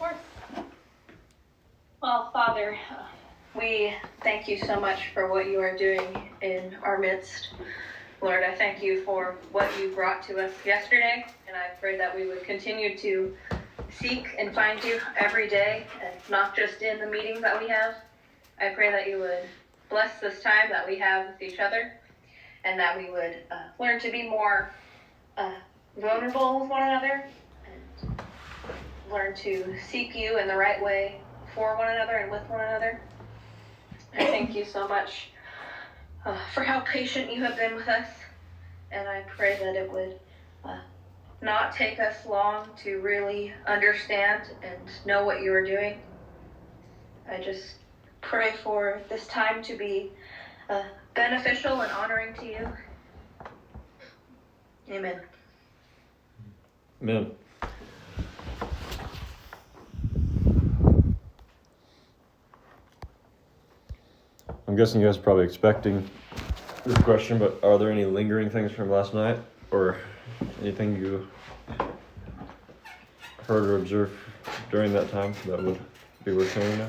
course. Well, Father, we thank you so much for what you are doing in our midst. Lord, I thank you for what you brought to us yesterday, and I pray that we would continue to seek and find you every day, and not just in the meetings that we have. I pray that you would bless this time that we have with each other, and that we would learn to be more vulnerable with one another, and learn to seek you in the right way for one another and with one another. I thank you so much for how patient you have been with us, and I pray that it would not take us long to really understand and know what you are doing. I just pray for this time to be beneficial and honoring to you. Amen. Amen. I'm guessing you guys are probably expecting this question, but are there any lingering things from last night, or anything you heard or observed during that time that would be worth sharing now?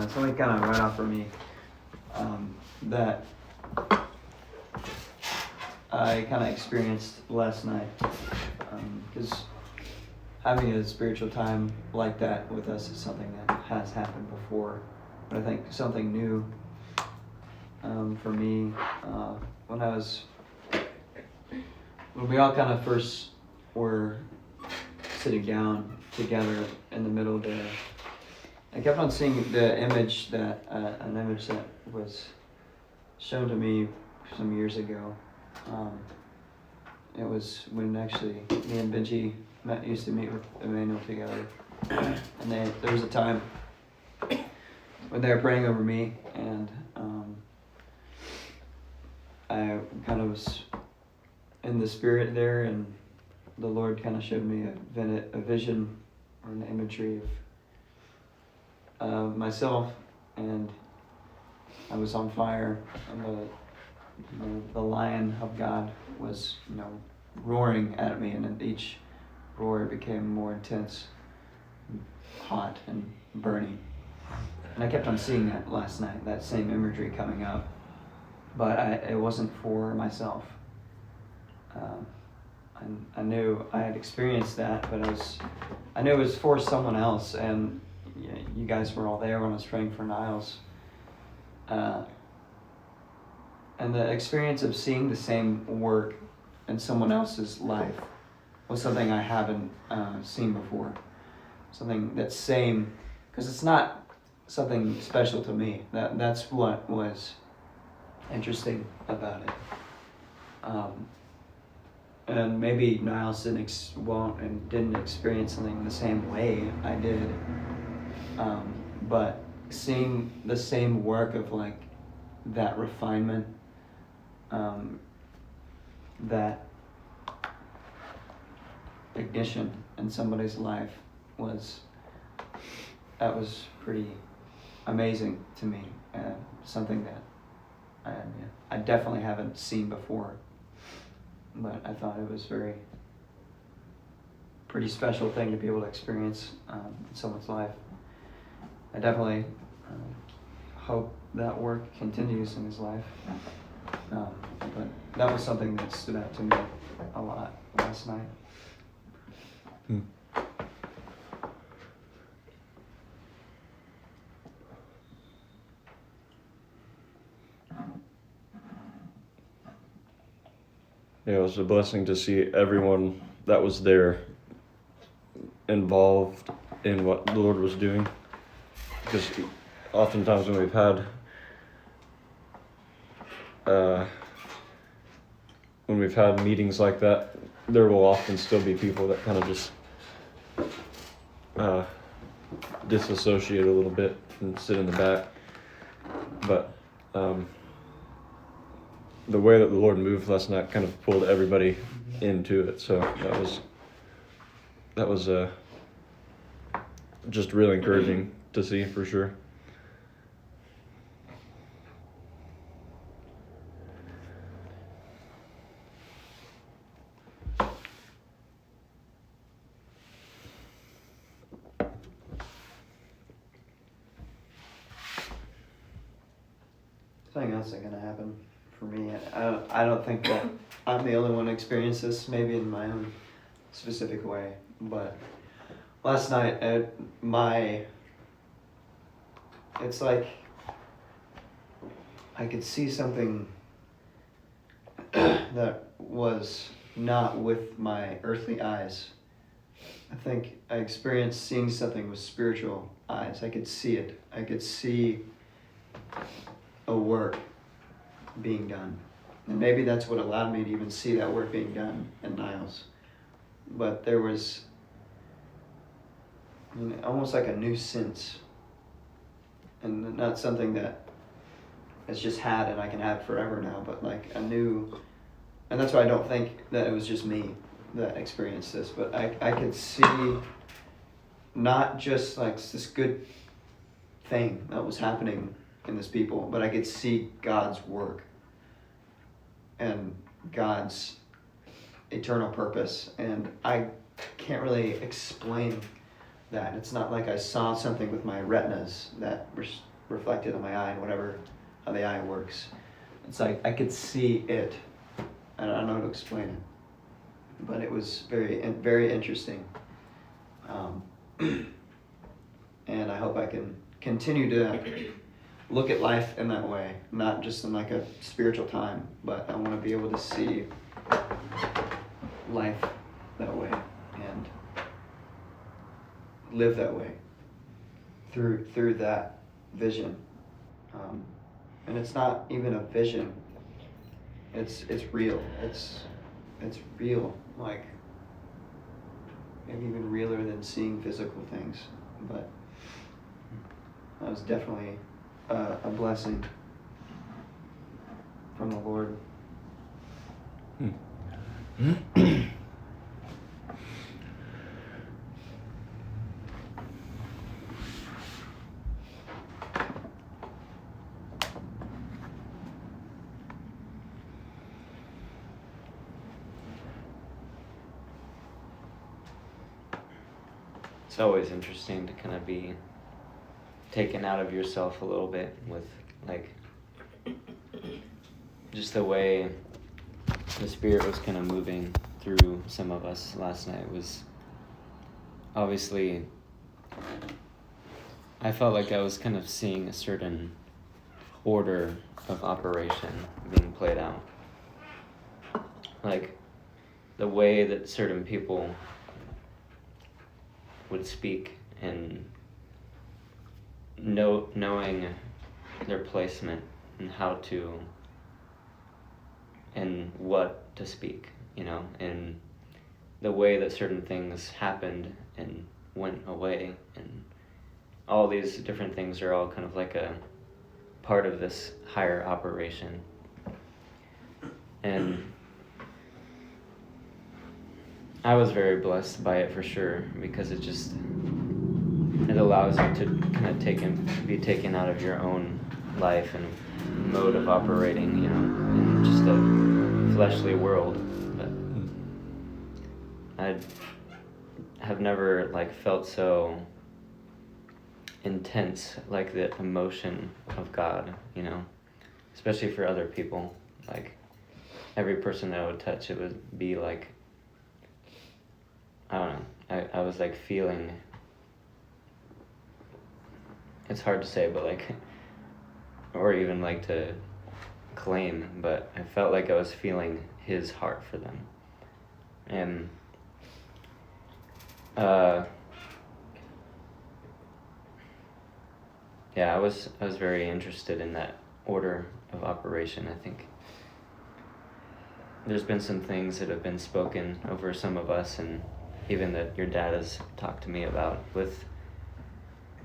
Something kind of right off for me that I kind of experienced last night, because having a spiritual time like that with us is something that has happened before, but I think something new for me when we all kind of first were sitting down together in the middle there. I kept on seeing the image that an image that was shown to me some years ago. It was when actually me and Benji used to meet with Emmanuel together, and there was a time when they were praying over me, and I kind of was in the spirit there, and the Lord kind of showed me a vision or an imagery of myself, and I was on fire, and the lion of God was, roaring at me, and each roar became more intense, hot, and burning. And I kept on seeing that last night, that same imagery coming up, but it wasn't for myself. I knew I had experienced that, but I knew it was for someone else, and you guys were all there when I was praying for Niles. And the experience of seeing the same work in someone else's life was something I haven't seen before. Something that's same, because it's not something special to me. That's what was interesting about it. And maybe Niles didn't experience something the same way I did. But seeing the same work of that refinement, that ignition in somebody's life was pretty amazing to me, and something that I definitely haven't seen before, but I thought it was pretty special thing to be able to experience in someone's life. I definitely hope that work continues in his life. But that was something that stood out to me a lot last night. Yeah, it was a blessing to see everyone that was there involved in what the Lord was doing. Because oftentimes when we've had meetings like that, there will often still be people that kind of just disassociate a little bit and sit in the back. But the way that the Lord moved last night kind of pulled everybody into it. So that was just really encouraging to see, for sure. something else is gonna happen for me. I don't think that I'm the only one to experience this, maybe in my own specific way. But last night it's like I could see something that was not with my earthly eyes. I think I experienced seeing something with spiritual eyes. I could see it. I could see a work being done. And maybe that's what allowed me to even see that work being done in Niles. But there was almost like a new sense. And not something that it's just had and I can have forever now, but like a new, and that's why I don't think that it was just me that experienced this, but I could see not just like this good thing that was happening in this people, but I could see God's work and God's eternal purpose, and I can't really explain that. It's not like I saw something with my retinas that reflected in my eye and whatever, how the eye works. It's like I could see it. I don't know how to explain it, but it was very interesting. And I hope I can continue to look at life in that way, not just in like a spiritual time, but I want to be able to see life that way and live that way through that vision. And it's not even a vision. It's real. It's real. Like maybe even realer than seeing physical things. But that was definitely a blessing from the Lord. It's always interesting to kind of be taken out of yourself a little bit with like just the way the Spirit was kind of moving through some of us last night. Was obviously, I felt like I was kind of seeing a certain order of operation being played out. Like the way that certain people would speak and knowing their placement and how to and what to speak, and the way that certain things happened and went away, and all these different things are all kind of like a part of this higher operation. And I was very blessed by it for sure, because it allows you to kind of be taken out of your own life and mode of operating, in just a fleshly world. But I have never felt so intense, like the emotion of God, especially for other people. Like every person that I would touch, it would be like, I don't know, I was feeling, it's hard to say, but or even to claim, but I felt like I was feeling his heart for them. And I was very interested in that order of operation. I think there's been some things that have been spoken over some of us, and even that your dad has talked to me about, with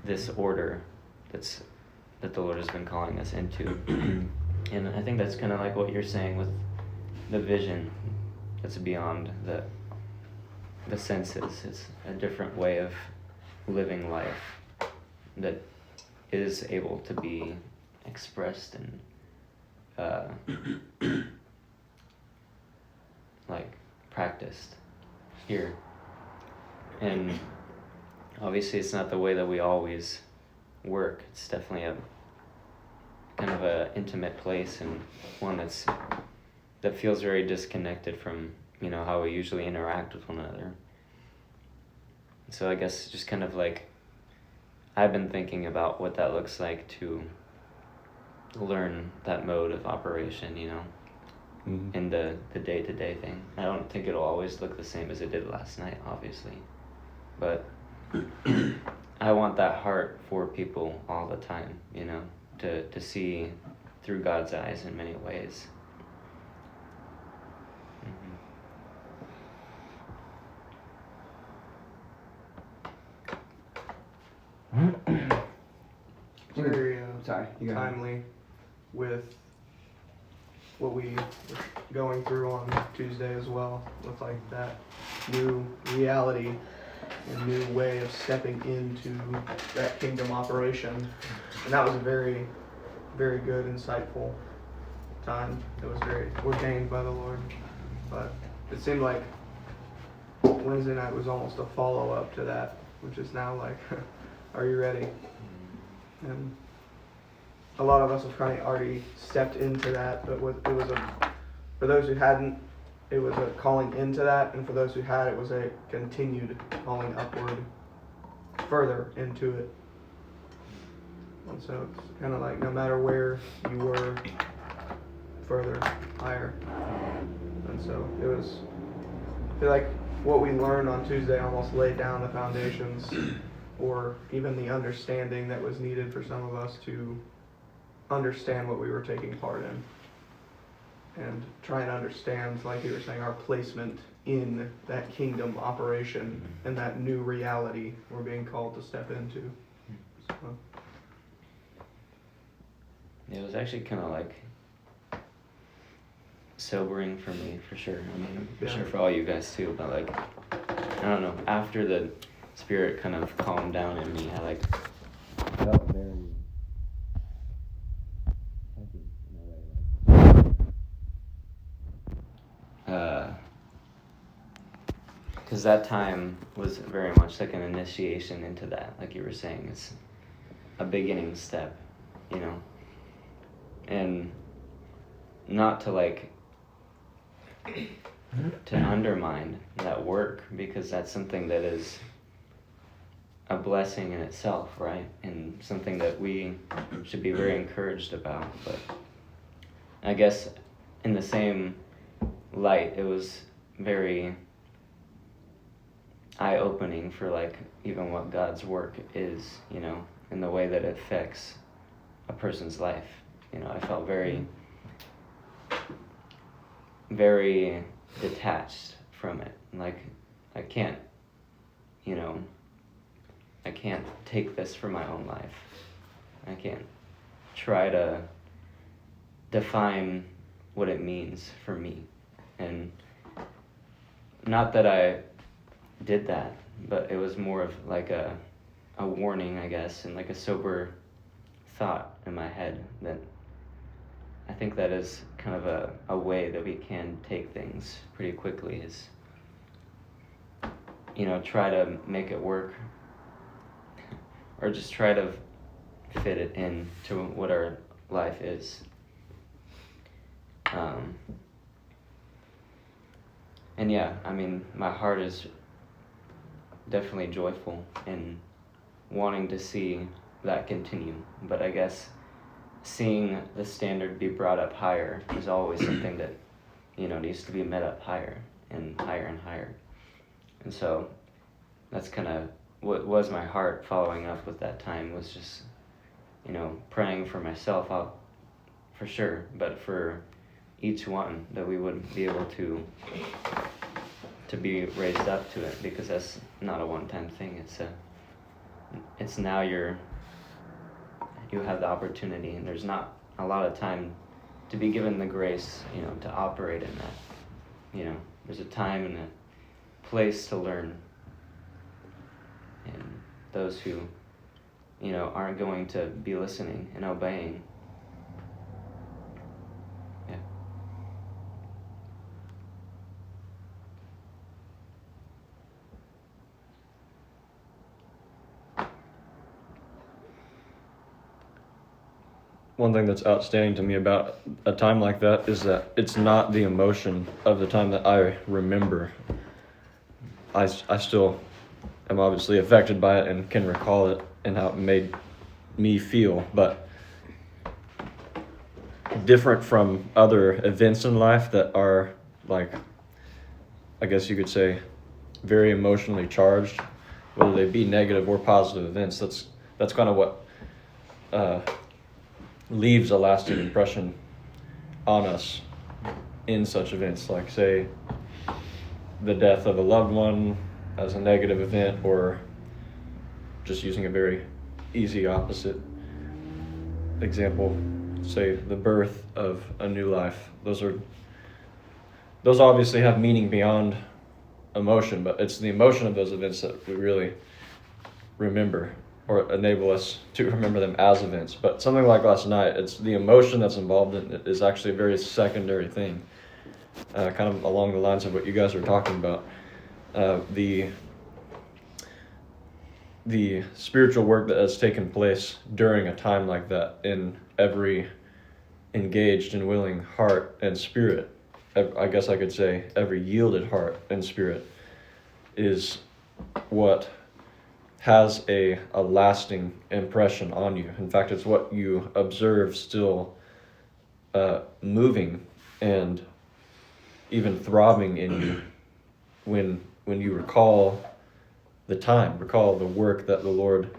this order that the Lord has been calling us into. And I think that's kind of like what you're saying with the vision that's beyond the senses. It's a different way of living life that is able to be expressed and practiced here. And obviously it's not the way that we always work. It's definitely kind of a intimate place, and one that feels very disconnected from, how we usually interact with one another. So I guess just kind of like, I've been thinking about what that looks like to learn that mode of operation, Mhm. in the day-to-day thing. I don't think it'll always look the same as it did last night, obviously. But I want that heart for people all the time, to see through God's eyes in many ways. Mhm. Very Sorry, you got it. timely with what we were going through on Tuesday as well, with like that new reality and new way of stepping into that kingdom operation. And that was a very, very good, insightful time. It was very ordained by the Lord. But it seemed like Wednesday night was almost a follow-up to that, which is now like, are you ready? And a lot of us have kind of already stepped into that, but for those who hadn't, it was a calling into that, and for those who had, it was a continued calling upward, further into it. And so it's kind of like no matter where you were, further, higher. And so I feel like what we learned on Tuesday almost laid down the foundations, or even the understanding that was needed for some of us to understand what we were taking part in, and try and understand, like you were saying, our placement in that kingdom operation and that new reality we're being called to step into. So, It was actually kind of like sobering for me, for sure. I mean, for Yeah. sure for all you guys too, but like, I don't know, after the Spirit kind of calmed down in me, I like felt very heavy in a way, like, because that time was very much like an initiation into that, like you were saying. It's a beginning step, and not to like to undermine that work, because that's something that is a blessing in itself, right? And something that we should be very encouraged about. But I guess in the same light, it was very eye-opening for like even what God's work is, and the way that it affects a person's life. I felt very, very detached from it. Like, I can't take this for my own life. I can't try to define what it means for me. And not that I did that, but it was more of like a warning, I guess, and like a sober thought in my head that I think that is kind of a way that we can take things pretty quickly, is try to make it work, or just try to fit it in to what our life is. And yeah, I mean, my heart is definitely joyful in wanting to see that continue, but I guess seeing the standard be brought up higher is always something that needs to be met up higher and higher and higher. And so that's kind of what was my heart following up with that time, was just praying for myself out, for sure, but for each one, that we would be able to be raised up to it, because that's not a one-time thing. It's now you have the opportunity, and there's not a lot of time to be given the grace, to operate in that. There's a time and a place to learn. And those who, aren't going to be listening and obeying. Yeah. one thing that's outstanding to me about a time like that is that it's not the emotion of the time that I remember. I still am obviously affected by it and can recall it and how it made me feel, but different from other events in life that are, like, I guess you could say, very emotionally charged, whether they be negative or positive events. That's kind of what leaves a lasting impression on us in such events, like, say, the death of a loved one as a negative event, or just using a very easy opposite example, say the birth of a new life. Those obviously have meaning beyond emotion, but it's the emotion of those events that we really remember, or enable us to remember them as events. But something like last night, it's the emotion that's involved in it is actually a very secondary thing, kind of along the lines of what you guys are talking about. The spiritual work that has taken place during a time like that in every engaged and willing heart and spirit, I guess I could say every yielded heart and spirit, is what has a lasting impression on you. In fact, it's what you observe still moving and even throbbing in you when you recall the work that the Lord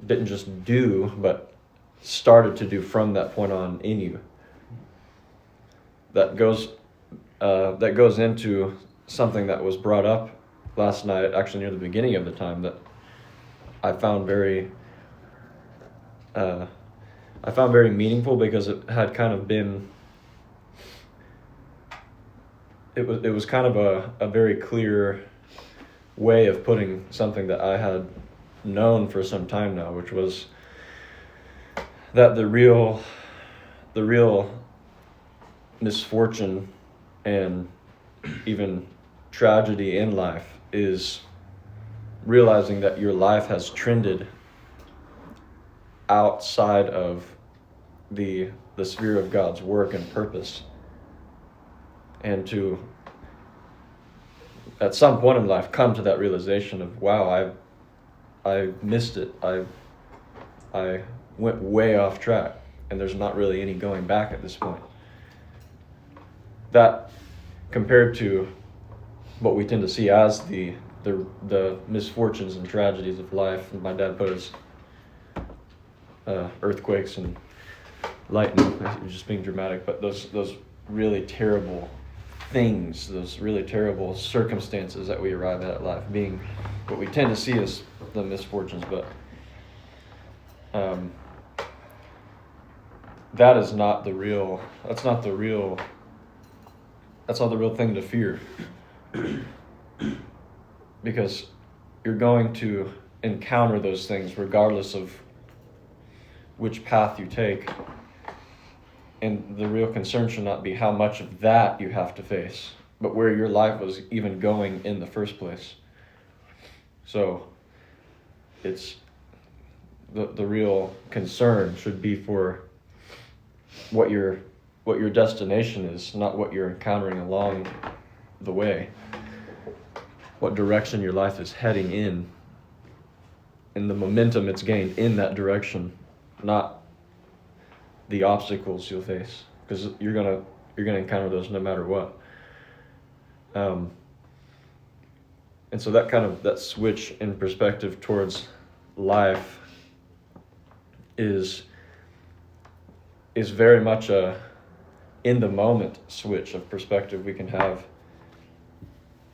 didn't just do, but started to do from that point on in you. That goes into something that was brought up last night, actually near the beginning of the time, that I found very meaningful, because it had kind of been, it was kind of a very clear way of putting something that I had known for some time now, which was that the real misfortune and even tragedy in life is realizing that your life has trended outside of the sphere of God's work and purpose, and to at some point in life come to that realization of, wow, I missed it. I went way off track, and there's not really any going back at this point. That, compared to what we tend to see as the misfortunes and tragedies of life, and my dad put his earthquakes and lightning, he was just being dramatic, but those really terrible things, those really terrible circumstances that we arrive at life being what we tend to see as the misfortunes, but that's not the real thing to fear, because you're going to encounter those things regardless of which path you take. And the real concern should not be how much of that you have to face, but where your life was even going in the first place. So it's the real concern should be for what your destination is, not what you're encountering along the way. What direction your life is heading in, and the momentum it's gained in that direction, not the obstacles you'll face, because you're gonna encounter those no matter what. And so that switch in perspective towards life is very much a in the moment switch of perspective we can have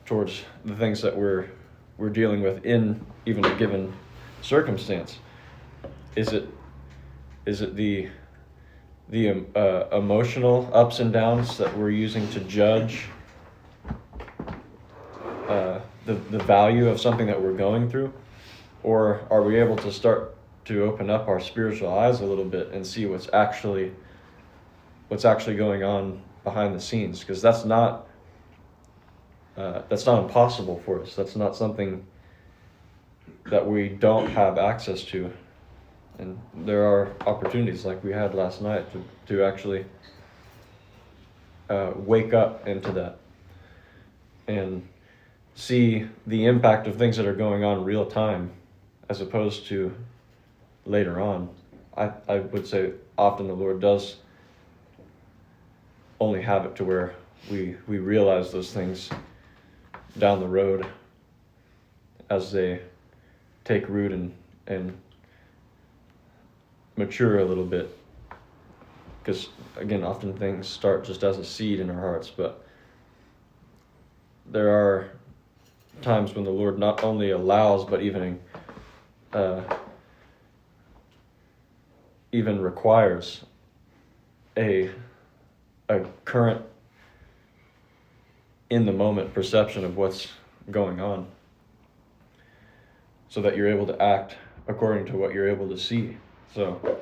towards the things that we're dealing with in even a given circumstance. Is it the emotional ups and downs that we're using to judge the value of something that we're going through? Or are we able to start to open up our spiritual eyes a little bit and see what's actually going on behind the scenes? Because that's not impossible for us. That's not something that we don't have access to. And there are opportunities like we had last night to actually wake up into that and see the impact of things that are going on real time as opposed to later on. I would say often the Lord does only have it to where we realize those things down the road as they take root and mature a little bit. Because again, often things start just as a seed in our hearts, but there are times when the Lord not only allows but even requires a current in the moment perception of what's going on, so that you're able to act according to what you're able to see. So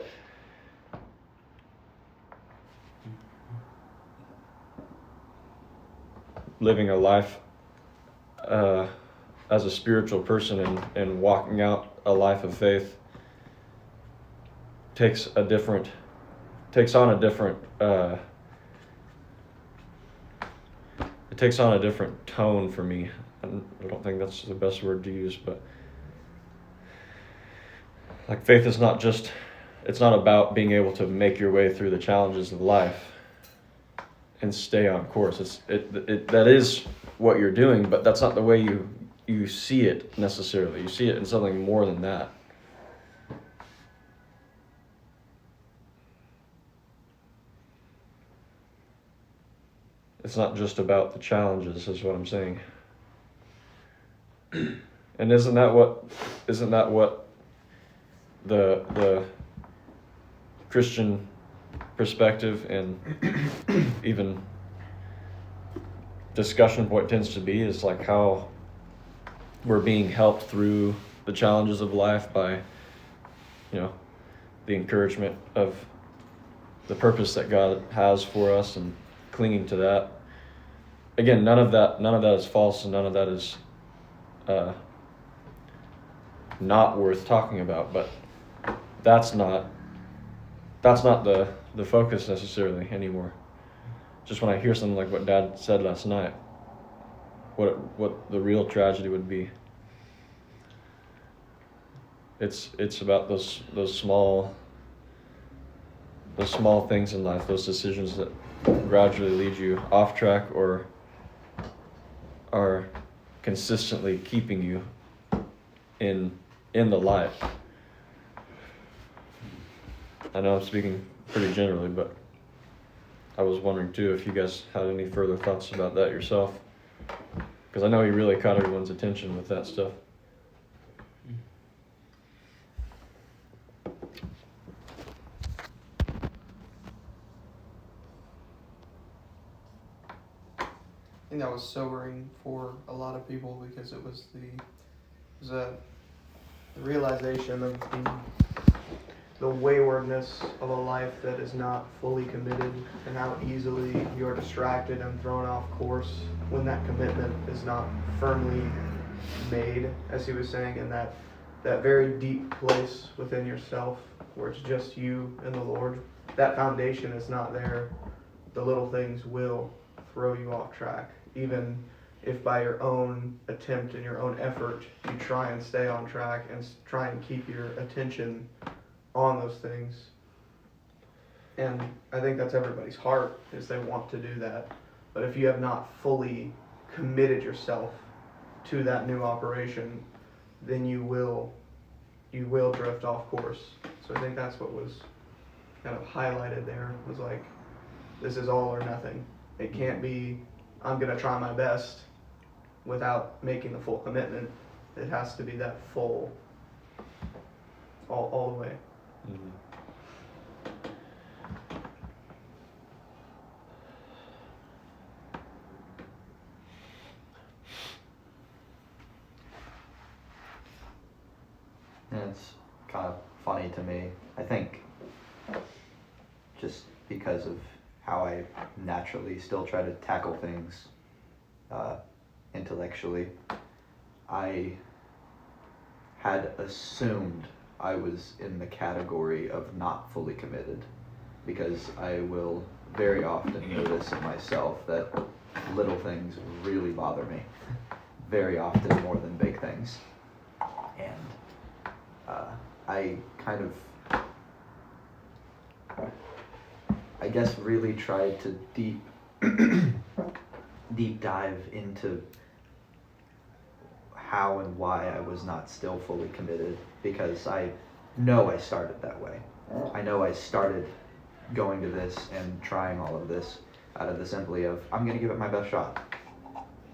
living a life as a spiritual person and walking out a life of faith takes on a different it takes on a different tone for me. And I don't think that's the best word to use, but like faith is not just, it's not about being able to make your way through the challenges of life and stay on course. That is what you're doing, but that's not the way you see it necessarily. You see it in something more than that. It's not just about the challenges, is what I'm saying. And isn't that what the Christian perspective and even discussion point tends to be, is like how we're being helped through the challenges of life by, the encouragement of the purpose that God has for us and clinging to that. Again, none of that is false, and none of that is not worth talking about, but that's not the focus necessarily anymore. Just when I hear something like what Dad said last night, what the real tragedy would be. It's about those small things in life, those decisions that gradually lead you off track or are consistently keeping you in the light. I know I'm speaking pretty generally, but I was wondering too if you guys had any further thoughts about that yourself, because I know you really caught everyone's attention with that stuff. I think that was sobering for a lot of people, because it was the realization of the waywardness of a life that is not fully committed, and how easily you're distracted and thrown off course when that commitment is not firmly made, as he was saying, in that very deep place within yourself where it's just you and the Lord. That foundation is not there. The little things will throw you off track, even if by your own attempt and your own effort you try and stay on track and try and keep your attention on those things. And I think that's everybody's heart, is they want to do that. But if you have not fully committed yourself to that new operation, then you will drift off course. So I think that's what was kind of highlighted there, was like, this is all or nothing. It can't be, I'm going to try my best without making the full commitment. It has to be that full, all the way. Mm-hmm. And it's kind of funny to me. I think just because of how I naturally still try to tackle things intellectually, I had assumed I was in the category of not fully committed, because I will very often notice in myself that little things really bother me, very often more than big things. And I kind of, I guess, really tried to deep dive into how and why I was not still fully committed, because I know I started that way. I know I started going to this and trying all of this out of the simply of, I'm going to give it my best shot.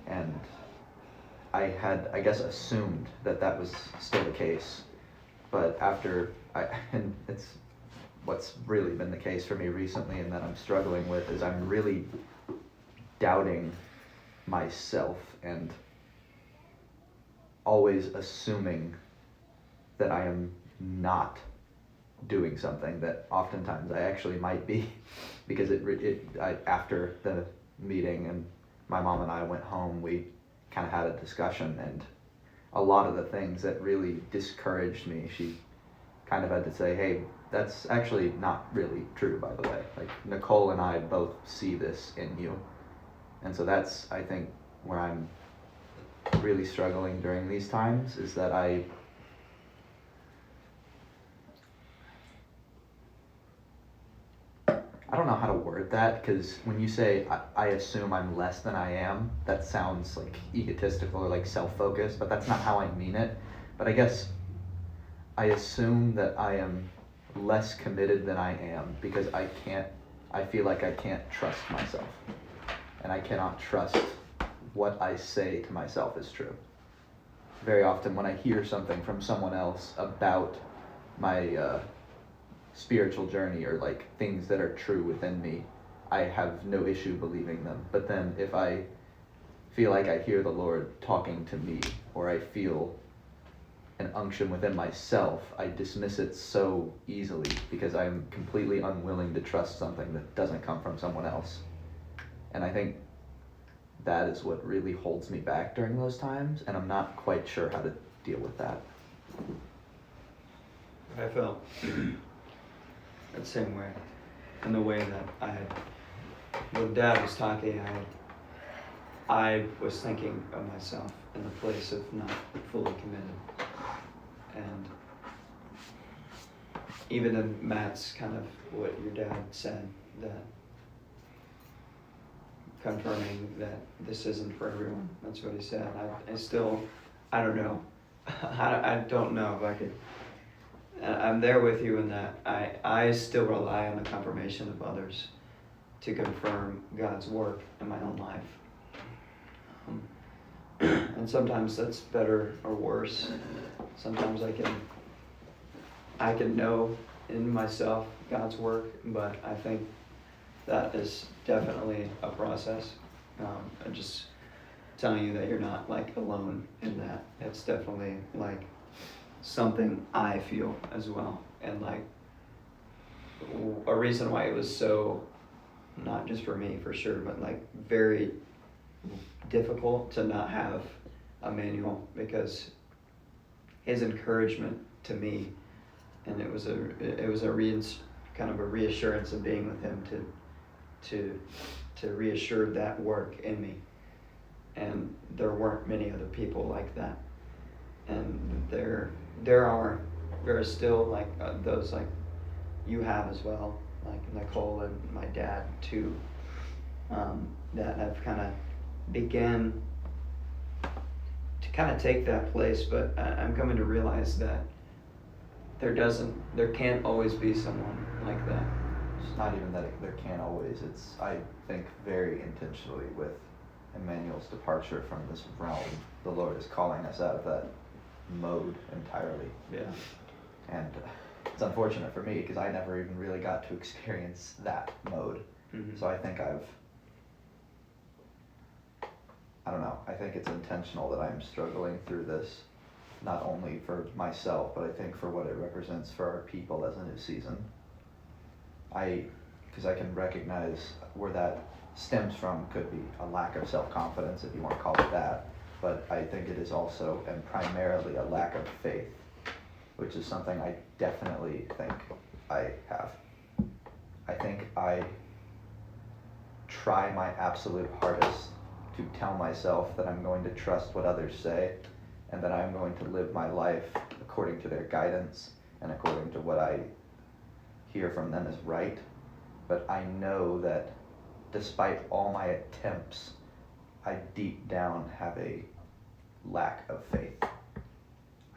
And I had, I guess, assumed that that was still the case. But and it's what's really been the case for me recently and that I'm struggling with, is I'm really doubting myself and always assuming that I am not doing something that oftentimes I actually might be, because after the meeting and my mom and I went home, we kind of had a discussion, and a lot of the things that really discouraged me, she kind of had to say, hey, that's actually not really true, by the way. Like, Nicole and I both see this in you. And so that's, I think, where I'm really struggling during these times, is that I don't know how to word that, because when you say I assume I'm less than I am, that sounds like egotistical or like self-focused, but that's not how I mean it. But I guess I assume that I am less committed than I am, because I feel like I can't trust myself. And I cannot trust what I say to myself is true. Very often when I hear something from someone else about my spiritual journey, or like things that are true within me, I have no issue believing them. But then if I feel like I hear the Lord talking to me, or I feel an unction within myself, I dismiss it so easily, because I'm completely unwilling to trust something that doesn't come from someone else. And I think that is what really holds me back during those times, and I'm not quite sure how to deal with that. I felt the same way, in the way that when Dad was talking, I was thinking of myself in the place of not fully committed. And even in Matt's kind of what your dad said, that confirming that this isn't for everyone. That's what he said. I don't know. I don't know if I could. I'm there with you in that I still rely on the confirmation of others to confirm God's work in my own life. And sometimes that's better or worse. Sometimes I can know in myself God's work, but I think that is definitely a process. I'm just telling you that you're not like alone in that. It's definitely like something I feel as well. And like a reason why it was so, not just for me for sure, but like very difficult to not have Emmanuel, because his encouragement to me, and it was a kind of a reassurance of being with him to reassure that work in me. And there weren't many other people like that. And there are still like those like you have as well, like Nicole and my dad too, that have kind of began to kind of take that place. But I'm coming to realize that there can't always be someone like that. It's not even that there can't always. It's, I think, very intentionally with Emmanuel's departure from this realm, the Lord is calling us out of that mode entirely. Yeah. And it's unfortunate for me, because I never even really got to experience that mode. Mm-hmm. So I think I don't know, I think it's intentional that I'm struggling through this, not only for myself, but I think for what it represents for our people as a new season. Because I can recognize where that stems from, could be a lack of self-confidence, if you want to call it that, but I think it is also and primarily a lack of faith which is something I definitely think I have. I think I try my absolute hardest to tell myself that I'm going to trust what others say and that I'm going to live my life according to their guidance and according to what I hear from them is right. But I know that despite all my attempts, I deep down have a lack of faith.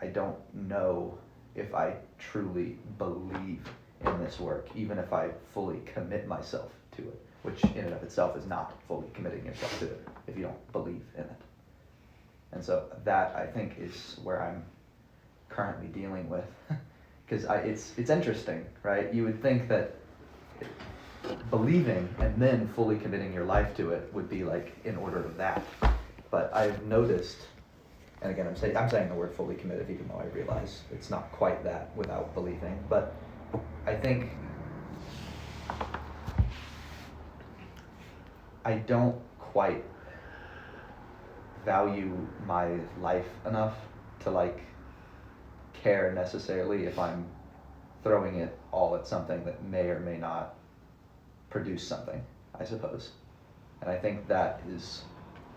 I don't know if I truly believe in this work, even if I fully commit myself to it, which in and of itself is not fully committing yourself to it if you don't believe in it. And so that, I think, is where I'm currently dealing with. Because it's interesting, right? You would think that believing and then fully committing your life to it would be like in order of that. But I've noticed, and again, I'm saying the word fully committed, even though I realize it's not quite that without believing. But I think I don't quite value my life enough to like care necessarily if I'm throwing it all at something that may or may not produce something, I suppose. And I think that is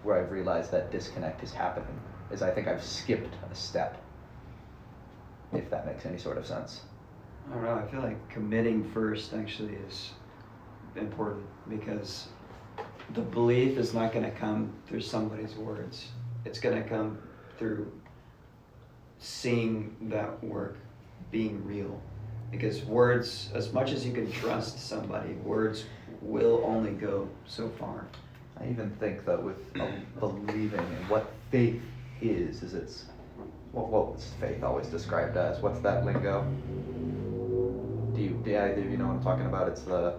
where I've realized that disconnect is happening, is I think I've skipped a step, if that makes any sort of sense. I don't know, I feel like committing first actually is important, because the belief is not going to come through somebody's words. It's going to come through seeing that work being real. Because words, as much as you can trust somebody, words will only go so far. I even think that with believing and what faith is it's, what was faith always described as? What's that lingo? Do either of you know what I'm talking about? It's the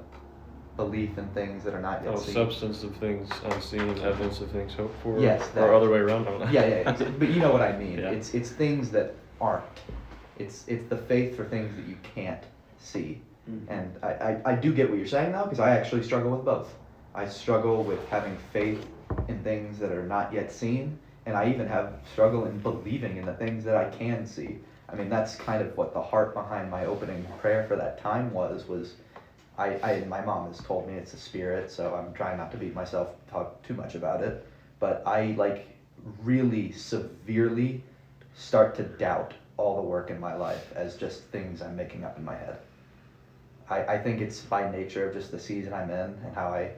belief in things that are not yet seen. Substance of things unseen, evidence of things hoped for. Yes, that. Or other way around. I don't know. Yeah, but you know what I mean. Yeah. It's things that aren't. It's the faith for things that you can't see. Mm-hmm. And I do get what you're saying now, because I actually struggle with both. I struggle with having faith in things that are not yet seen, and I even have struggle in believing in the things that I can see. I mean, that's kind of what the heart behind my opening prayer for that time was my mom has told me it's a spirit, so I'm trying not to beat myself, talk too much about it, but I like really severely start to doubt all the work in my life as just things I'm making up in my head. I think it's by nature of just the season I'm in and how I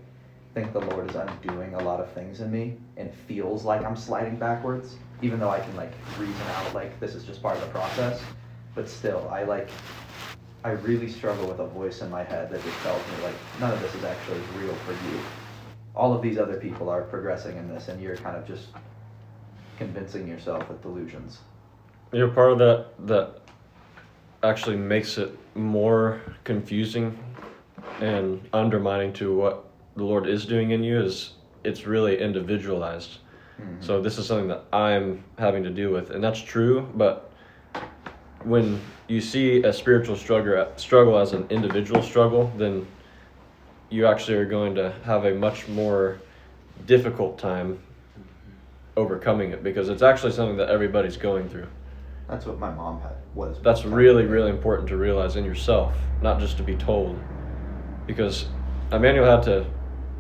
think the Lord is undoing a lot of things in me, and it feels like I'm sliding backwards, even though I can like reason out like this is just part of the process. But still, I really struggle with a voice in my head that just tells me like none of this is actually real for you. All of these other people are progressing in this, and you're kind of just convincing yourself with delusions. You're part of that actually makes it more confusing and undermining to what the Lord is doing in you, is it's really individualized. Mm-hmm. So this is something that I'm having to deal with, and that's true, but when you see a spiritual struggle as an individual struggle, then you actually are going to have a much more difficult time overcoming it, because it's actually something that everybody's going through. That's what my mom was. That's really, really important to realize in yourself, not just to be told. Because Emmanuel had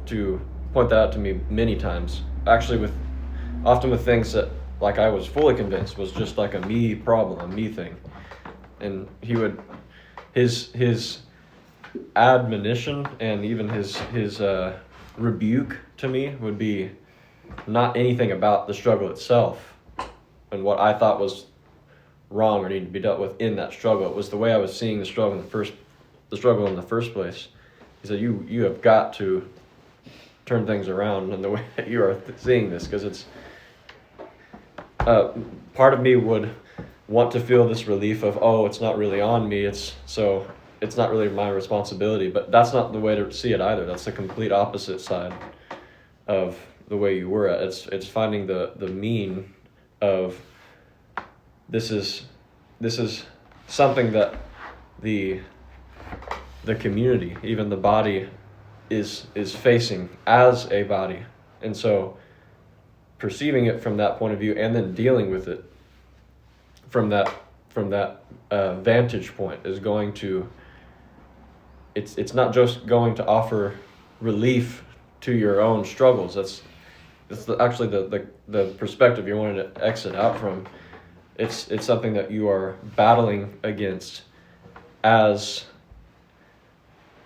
to point that out to me many times. Actually, often with things that, like, I was fully convinced was just like a me problem, a me thing. And he would, his admonition and even his rebuke to me would be not anything about the struggle itself and what I thought was wrong or needed to be dealt with in that struggle. It was the way I was seeing the struggle in the first place. He said, you have got to turn things around in the way that you are seeing this, because it's part of me would want to feel this relief of, oh, it's not really on me, it's not really my responsibility, but that's not the way to see it either. That's the complete opposite side of the way you were at. It's finding the mean of this is something that the community, even the body, is facing as a body. And so perceiving it from that point of view and then dealing with it from that from that vantage point is going to, it's not just going to offer relief to your own struggles. That's actually the perspective you're wanting to exit out from. It's something that you are battling against as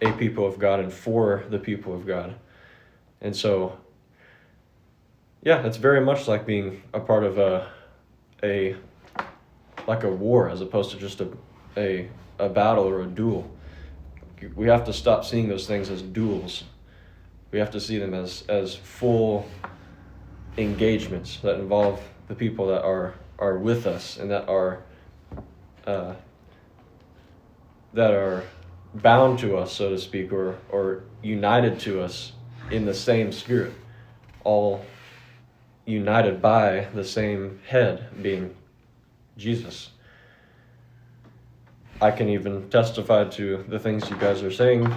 a people of God and for the people of God. And so, yeah, it's very much like being a part of a war as opposed to just a battle or a duel. We have to stop seeing those things as duels. We have to see them as full engagements that involve the people that are with us and that are bound to us, so to speak, or united to us in the same spirit, all united by the same head, being Jesus. I can even testify to the things you guys are saying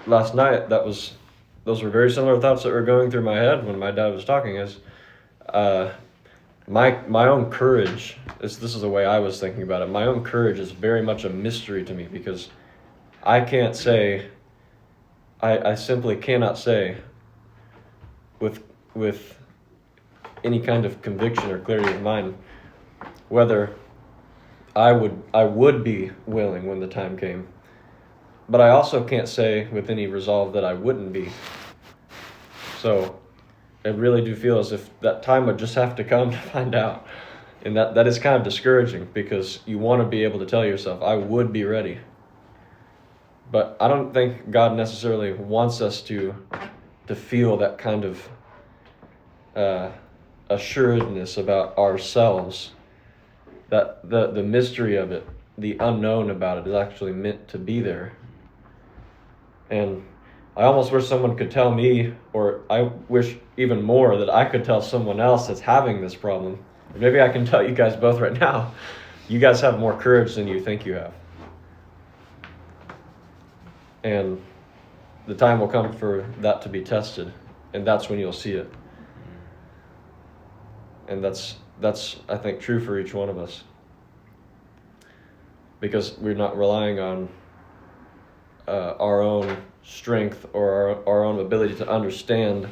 last night. Those were very similar thoughts that were going through my head when my dad was talking. My own courage, this is the way I was thinking about it. My own courage is very much a mystery to me because I can't say, I simply cannot say with any kind of conviction or clarity of mind whether I would be willing when the time came. But I also can't say with any resolve that I wouldn't be. So I really do feel as if that time would just have to come to find out. And that is kind of discouraging because you want to be able to tell yourself, I would be ready. But I don't think God necessarily wants us to feel that kind of assuredness about ourselves, that the mystery of it, the unknown about it is actually meant to be there. And I almost wish someone could tell me, or I wish even more that I could tell someone else that's having this problem. Or maybe I can tell you guys both right now, you guys have more courage than you think you have. And the time will come for that to be tested, and that's when you'll see it. And that's I think true for each one of us. Because we're not relying on our own strength or our own ability to understand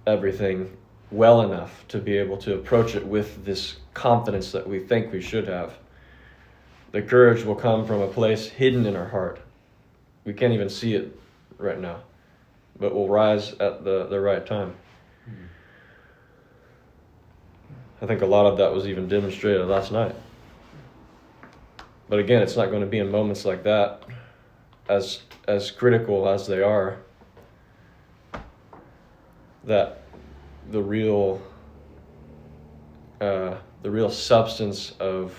everything well enough to be able to approach it with this confidence that we think we should have. The courage will come from a place hidden in our heart. We can't even see it right now, but will rise at the right time. I think a lot of that was even demonstrated last night. But again, it's not going to be in moments like that, as critical as they are, that the real substance of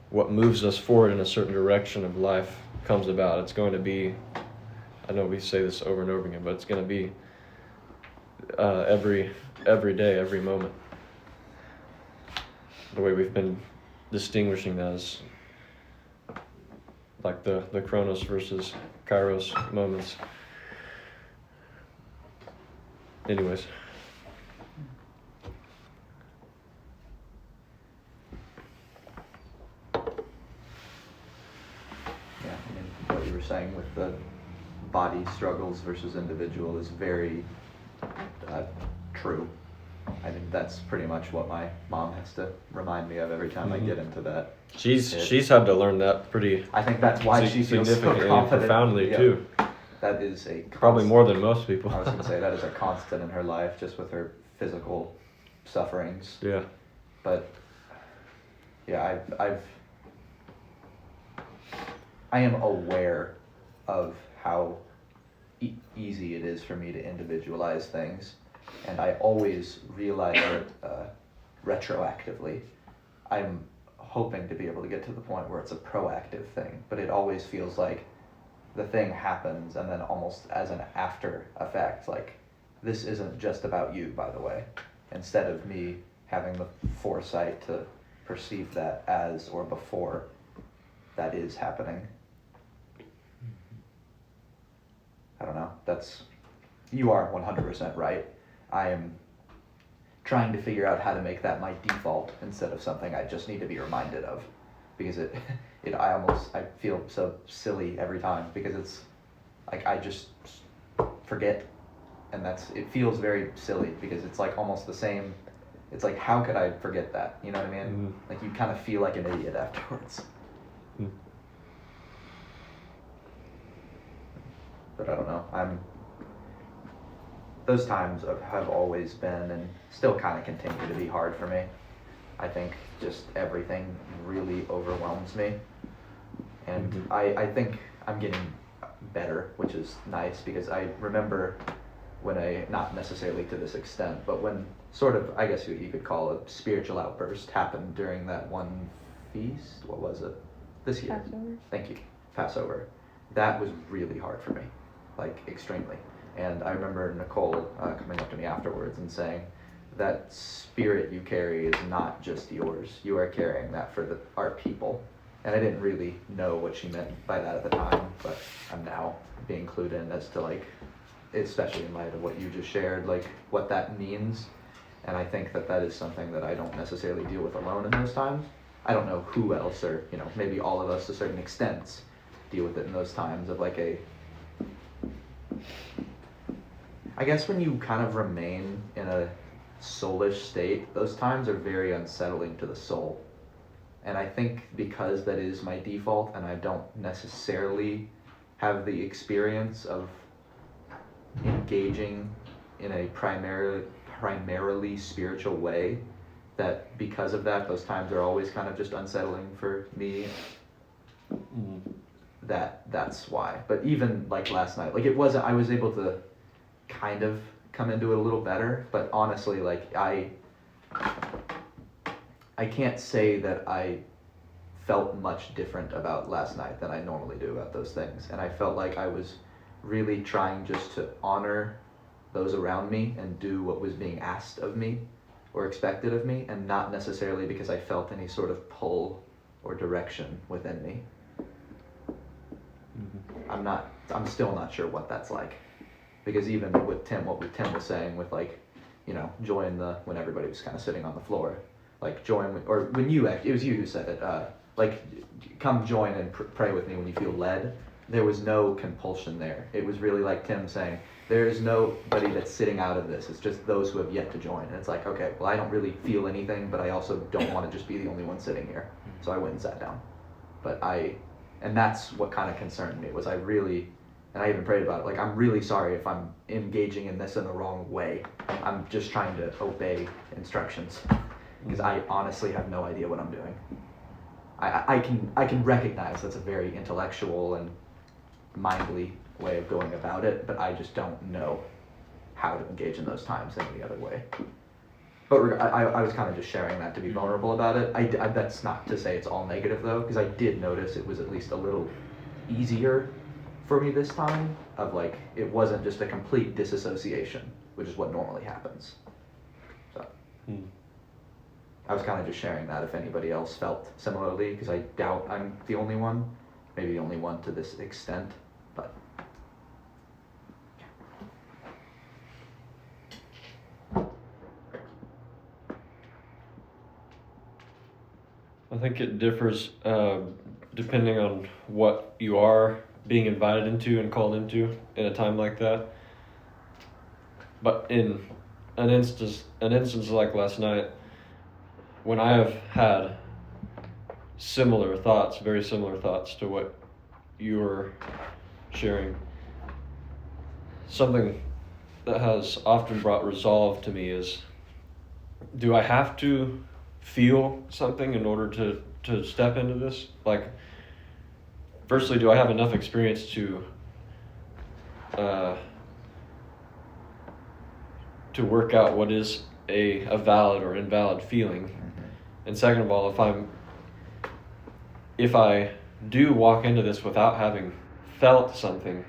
what moves us forward in a certain direction of life comes about. It's going to be, I know we say this over and over again, but it's going to be every day, every moment. The way we've been distinguishing that as like the Chronos versus Kairos moments. Anyways. Yeah, I mean, what you were saying with the body struggles versus individual is very true. I mean, that's pretty much what my mom has to remind me of every time I get into that. She's had to learn that pretty. I think that's why she feels so significantly and confident. profoundly Yeah. too. That is a Probably more than most people. I was going to say that is a constant in her life, just with her physical sufferings. Yeah. But yeah, I am aware of how easy it is for me to individualize things, and I always realize it retroactively. I'm hoping to be able to get to the point where it's a proactive thing, but it always feels like the thing happens and then almost as an after effect, like, this isn't just about you, by the way, instead of me having the foresight to perceive that as or before that is happening. I don't know, you are 100% right. I am trying to figure out how to make that my default instead of something I just need to be reminded of, because I feel so silly every time because it's like I just forget, and it feels very silly because it's like almost the same. It's like, how could I forget that? You know what I mean? Like you kind of feel like an idiot afterwards. But I don't know. Those times have always been and still kind of continue to be hard for me. I think just everything really overwhelms me. And I think I'm getting better, which is nice, because I remember when not necessarily to this extent, but when sort of, I guess you could call a spiritual outburst happened during that one feast. What was it? This year. Passover. Thank you. Passover. That was really hard for me, like extremely. And I remember Nicole coming up to me afterwards and saying, that spirit you carry is not just yours. You are carrying that for our people. And I didn't really know what she meant by that at the time, but I'm now being clued in as to like, especially in light of what you just shared, like what that means. And I think that is something that I don't necessarily deal with alone in those times. I don't know who else, or maybe all of us to certain extents deal with it in those times of like I guess when you kind of remain in a soulish state, those times are very unsettling to the soul. And I think because that is my default and I don't necessarily have the experience of engaging in a primarily spiritual way, that because of that, those times are always kind of just unsettling for me. That's why. But even like last night, like I was able to kind of come into it a little better, but honestly, like I can't say that I felt much different about last night than I normally do about those things. And I felt like I was really trying just to honor those around me and do what was being asked of me or expected of me, and not necessarily because I felt any sort of pull or direction within me. I'm still not sure what that's like, because even with what Tim was saying with like, join when everybody was kind of sitting on the floor, like or when it was you who said it, like come join and pray with me when you feel led. There was no compulsion there. It was really like Tim saying, there is nobody that's sitting out of this. It's just those who have yet to join. And it's like, okay, well, I don't really feel anything, but I also don't want to just be the only one sitting here. So I went and sat down. And that's what kind of concerned me, was I even prayed about it, like, I'm really sorry if I'm engaging in this in the wrong way. I'm just trying to obey instructions, because I honestly have no idea what I'm doing. I can recognize that's a very intellectual and mindly way of going about it, but I just don't know how to engage in those times any other way. But I was kind of just sharing that to be vulnerable about it. That's not to say it's all negative though, because I did notice it was at least a little easier for me this time, of like, it wasn't just a complete disassociation, which is what normally happens. So I was kind of just sharing that if anybody else felt similarly, because I doubt I'm the only one, maybe the only one to this extent, but. I think it differs depending on what you are being invited into and called into in a time like that. But in an instance like last night, when I have had very similar thoughts to what you were sharing, something that has often brought resolve to me is, do I have to feel something in order to step into this? Like, firstly, do I have enough experience to work out what is a valid or invalid feeling? And second of all, if I do walk into this without having felt something,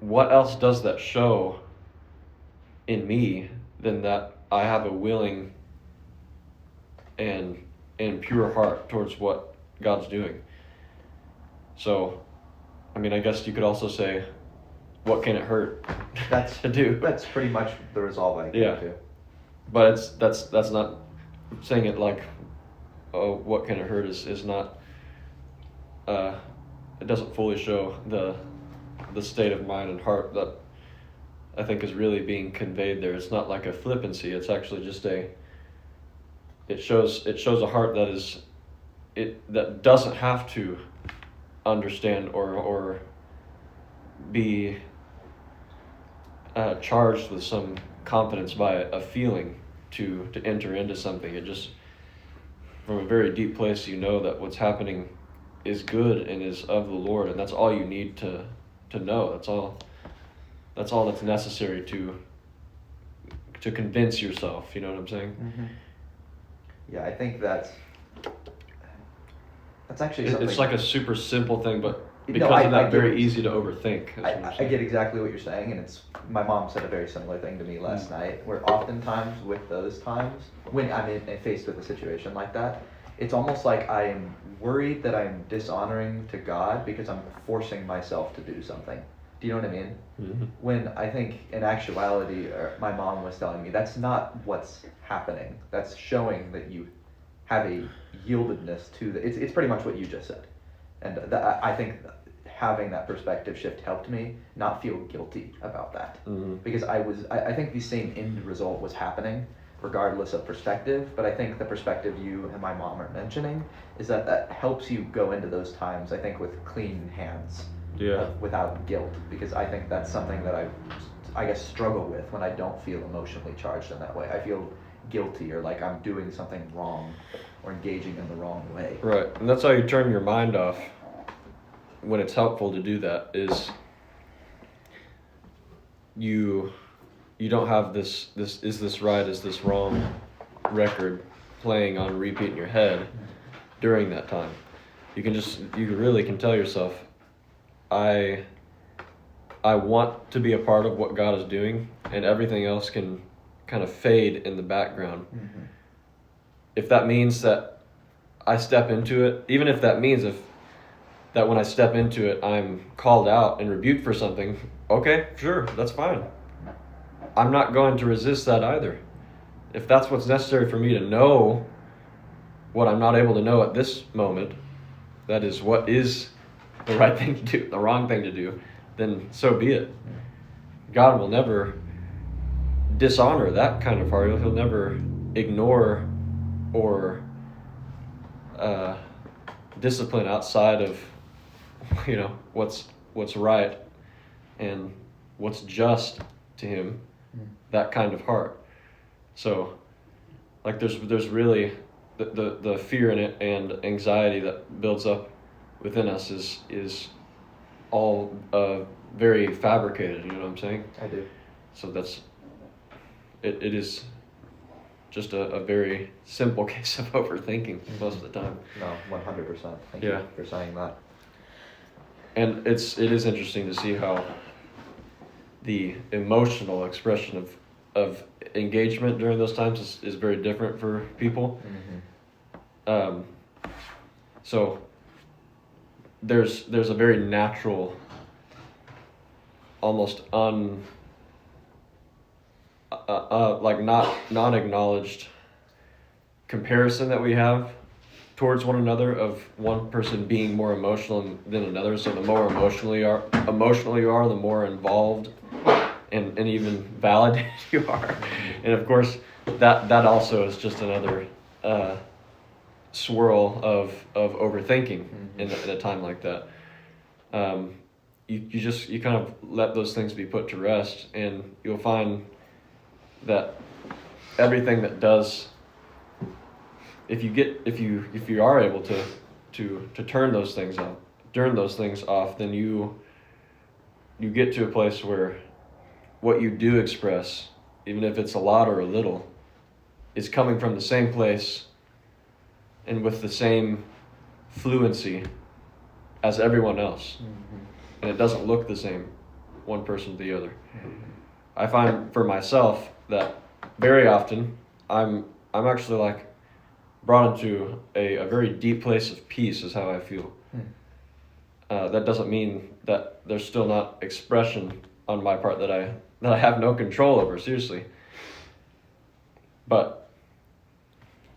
what else does that show in me than that I have a willing and pure heart towards what God's doing? So, I mean, I guess you could also say, what can it hurt to do? That's pretty much the resolve I came Yeah. to. but that's not saying it like, oh, what can it hurt is not. It doesn't fully show the state of mind and heart that I think is really being conveyed there. It's not like a flippancy. It's actually just it shows a heart that doesn't have to understand or be charged with some confidence by a feeling to enter into something. It just, from a very deep place, you know that what's happening is good and is of the Lord, and that's all you need to know. That's all that's necessary to convince yourself. You know what I'm saying? Yeah, I think that's actually something. It's like a super simple thing, but No, because of I that, get very it. easy to overthink. That's what I'm I saying. get exactly what you're saying, and my mom said a very similar thing to me last night, where oftentimes with those times, when I'm faced with a situation like that, it's almost like I'm worried that I'm dishonoring to God because I'm forcing myself to do something. Do you know what I mean? Mhm. When I think in actuality, my mom was telling me that's not what's happening. That's showing that you have a yieldedness to it's pretty much what you just said. And I think having that perspective shift helped me not feel guilty about that. Mhm. Because I think the same end result was happening regardless of perspective, but I think the perspective you and my mom are mentioning is that helps you go into those times, I think, with clean hands. Yeah. Without guilt, because I think that's something that I guess struggle with when I don't feel emotionally charged in that way. I feel guilty or like I'm doing something wrong or engaging in the wrong way. Right, and that's how you turn your mind off when it's helpful to do that. Is you don't have this is this right, is this wrong record playing on repeat in your head during that time. You really can tell yourself, I want to be a part of what God is doing, and everything else can kind of fade in the background. Mm-hmm. If that means that I step into it, even if that means that when I step into it, I'm called out and rebuked for something, okay, sure, that's fine. I'm not going to resist that either. If that's what's necessary for me to know what I'm not able to know at this moment, that is what is the right thing to do, the wrong thing to do, then so be it. God will never dishonor that kind of heart. He'll never ignore or discipline outside of, what's right and what's just to him, that kind of heart. So, like, there's really the fear in it and anxiety that builds up within us is all very fabricated. You know what I'm saying? I do. So it is just a very simple case of overthinking most of the time. No, 100%. Thank Yeah. you for saying that. And it is interesting to see how the emotional expression of engagement during those times is very different for people. Mm-hmm. So there's a very natural, almost like not non-acknowledged comparison that we have towards one another, of one person being more emotional than another. So the more emotional you are, the more involved and even validated you are. And of course, that also is just another swirl of overthinking in a time like that. You kind of let those things be put to rest, and you'll find that everything that does, if you are able to turn those things off, then you get to a place where what you do express, even if it's a lot or a little, is coming from the same place and with the same fluency as everyone else. And it doesn't look the same, one person to the other. I find for myself that very often I'm actually like brought into a very deep place of peace is how I feel. That doesn't mean that there's still not expression on my part that I have no control over, seriously. But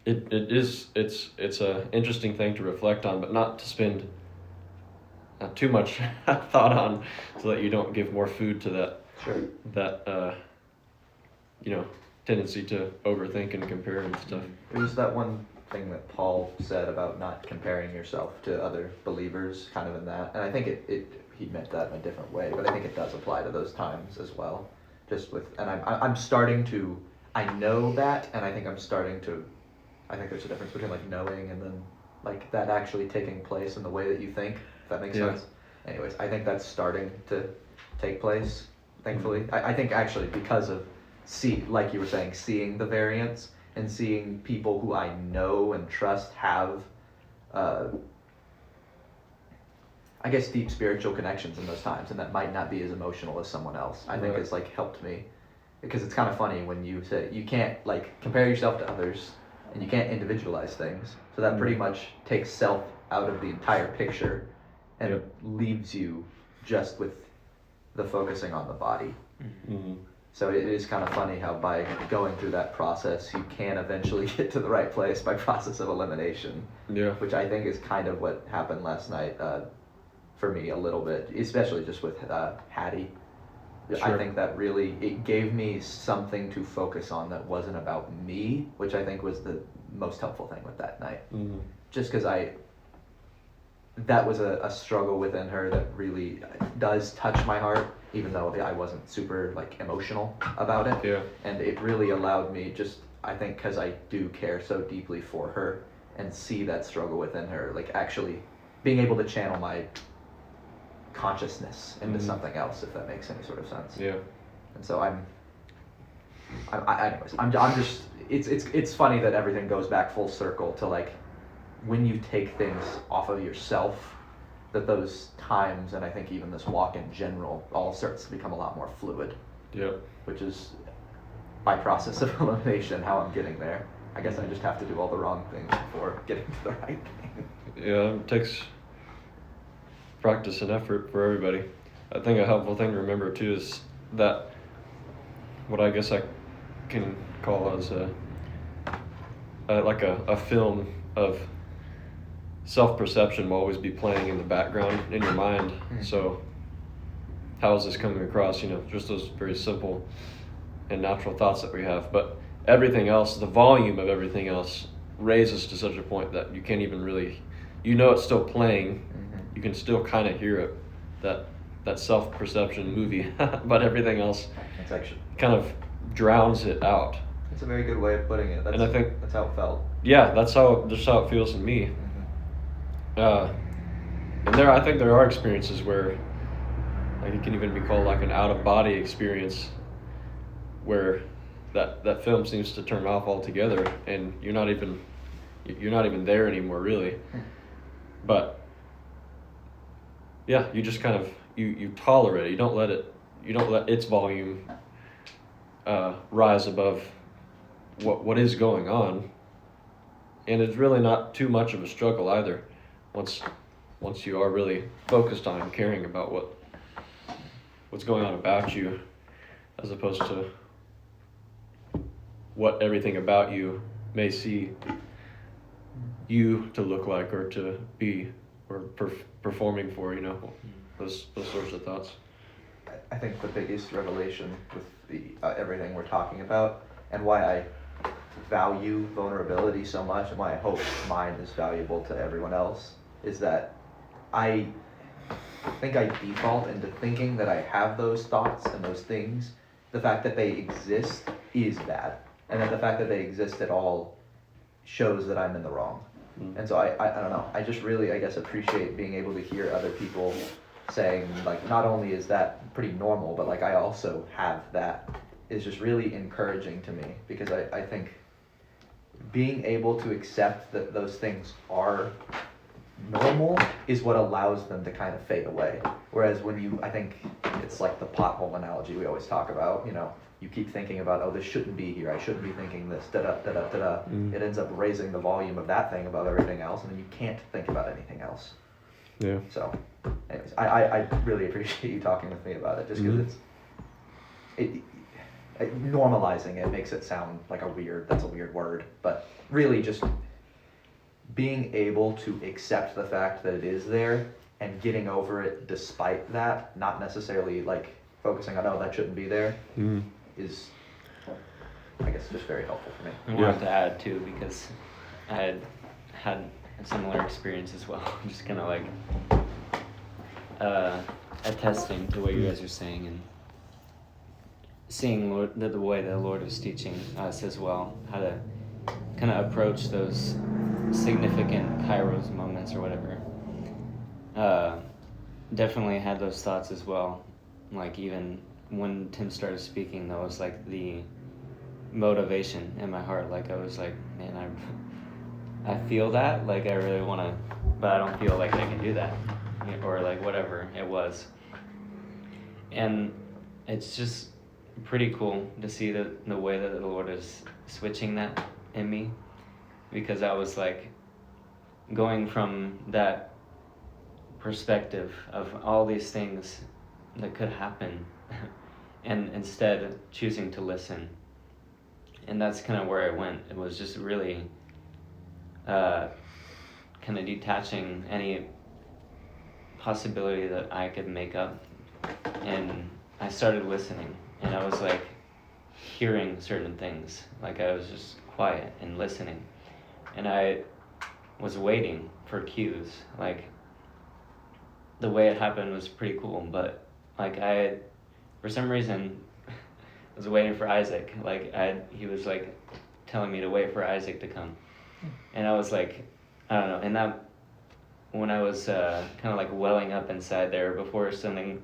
it's a interesting thing to reflect on, but not to spend too much thought on, so that you don't give more food to that tendency to overthink and compare and stuff. It was that one thing that Paul said about not comparing yourself to other believers, kind of in that, and I think he meant that in a different way, but I think it does apply to those times as well. Just with, and I'm starting to, I know that, and I think I'm starting to, I think there's a difference between like knowing and then like that actually taking place in the way that you think, if that makes Yeah. sense. Anyways, I think that's starting to take place, thankfully. I think actually because of like you were saying, seeing the variance and seeing people who I know and trust have I guess deep spiritual connections in those times, and that might not be as emotional as someone else. I think Right. it's like helped me, because it's kind of funny when you say you can't like compare yourself to others and you can't individualize things. So that pretty much takes self out of the entire picture and Yep. leaves you just with the focusing on the body. Mm-hmm. So it is kind of funny how by going through that process, you can eventually get to the right place by process of elimination, Yeah. which I think is kind of what happened last night for me a little bit, especially just with Hattie. I Sure. think that really, it gave me something to focus on that wasn't about me, which I think was the most helpful thing with that night. Mm-hmm. Just because that was a struggle within her that really does touch my heart, even though I wasn't super like emotional about it. Yeah. And it really allowed me, just I think because I do care so deeply for her and see that struggle within her, like actually being able to channel my consciousness into Mhm. something else, if that makes any sort of sense. Yeah. And so anyways, I'm just, it's funny that everything goes back full circle to like when you take things off of yourself, that those times, and I think even this walk in general, all starts to become a lot more fluid, Yeah. which is by process of elimination how I'm getting there. I guess I just have to do all the wrong things before getting to the right thing. Yeah, it takes practice and effort for everybody. I think a helpful thing to remember too is that what I guess I can call as like a film of self-perception will always be playing in the background in your mind. Mhm. So how is this coming across? Just those very simple and natural thoughts that we have. But everything else, the volume of everything else raises to such a point that you can't even really, it's still playing. Mhm. You can still kind of hear it, that self-perception movie, but everything else It's actually, kind of drowns it out. it's a very good way of putting it. That's, And I think- that's how it felt. Yeah, that's how it feels in me. And I think there are experiences where, like, it can even be called like an out-of-body experience, where that film seems to turn off altogether, and you're not even there anymore, really. But yeah, you just kind of you tolerate it. You don't let its volume rise above what is going on, and it's really not too much of a struggle either. Once you are really focused on and caring about what's going on about you, as opposed to what everything about you may see you to look like or to be or performing for, those sorts of thoughts. I think the biggest revelation with the everything we're talking about, and why I value vulnerability so much, and why I hope mine is valuable to everyone else, is that I think I default into thinking that I have those thoughts and those things. The fact that they exist is bad, and that the fact that they exist at all shows that I'm in the wrong. And so I don't know, I just really, I guess, appreciate being able to hear other people saying, like, not only is that pretty normal, but like I also have that, is just really encouraging to me, because I think being able to accept that those things are normal is what allows them to kind of fade away. Whereas when I think it's like the pothole analogy we always talk about, you keep thinking about, oh, this shouldn't be here, I shouldn't be thinking this, da-da. It ends up raising the volume of that thing above everything else, and then you can't think about anything else. Yeah. So, anyways, I really appreciate you talking with me about it, just because normalizing it makes it sound like that's a weird word, but really just being able to accept the fact that it is there and getting over it despite that, not necessarily like focusing on, oh, that shouldn't be there, is, I guess, just very helpful for me. I wanted to add too, because I had a similar experience as well. I'm just kind of like attesting to what you guys are saying and seeing the way the Lord was teaching us as well, how to kind of approach those significant Kairos moments or whatever. Definitely had those thoughts as well. Like even when Tim started speaking, that was like the motivation in my heart. Like I was like, man, I feel that, like I really want to, but I don't feel like I can do that, or like whatever it was. And it's just pretty cool to see the way that the Lord is switching that in me, because I was like going from that perspective of all these things that could happen and instead choosing to listen. And that's kind of where I went. It was just really kind of detaching any possibility that I could make up, and I started listening, and I was like hearing certain things, like I was just quiet and listening, and I was waiting for cues. Like the way it happened was pretty cool, but like for some reason was waiting for Isaac. Like he was like telling me to wait for Isaac to come, and I was like, I don't know. And that when I was kind of like welling up inside there before something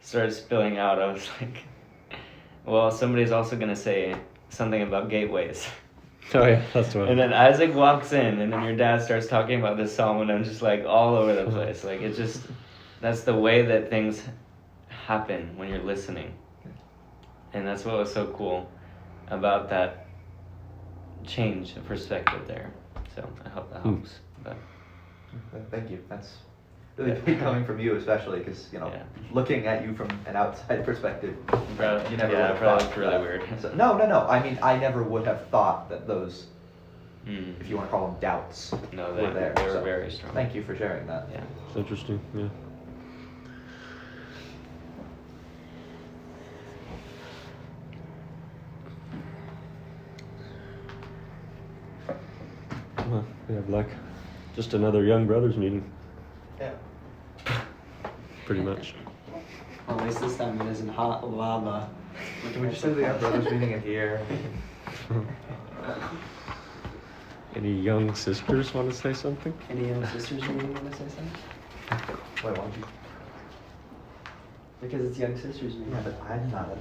started spilling out, I was like, well, somebody's also gonna say something about gateways. Oh yeah, that's what. And then Isaac walks in, and then your dad starts talking about this psalm, and I'm just like all over the place. Like it's just, that's the way that things happen when you're listening. And that's what was so cool about that change of perspective there. So I hope that helps. But Thank you. That's really big coming from you, especially because looking at you from an outside perspective, you never would have probably thought really that. weird. So, no. I mean, I never would have thought that those, if you want to call them doubts, No, were there. they were So very strong. Thank you for sharing that. Yeah. It's interesting. Yeah. Well, we have like just another Young Brothers meeting, Yeah. pretty much. Well, at least this time it isn't hot lava. Can we just do the Young Brothers meeting in here? Any young sisters want to say something? Any young sisters meeting want to say something? Wait, why don't you? Because it's young sisters meeting. Yeah, but I'm not a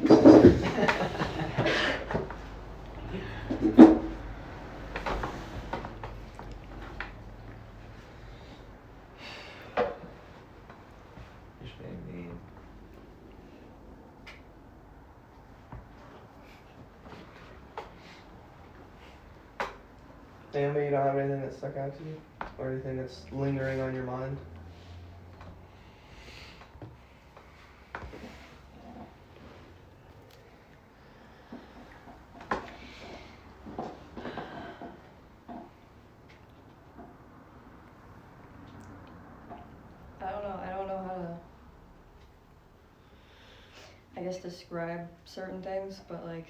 Just being mean. Naomi, you don't have anything that stuck out to you? Or anything that's lingering on your mind? I don't know how to, I guess, describe certain things, but like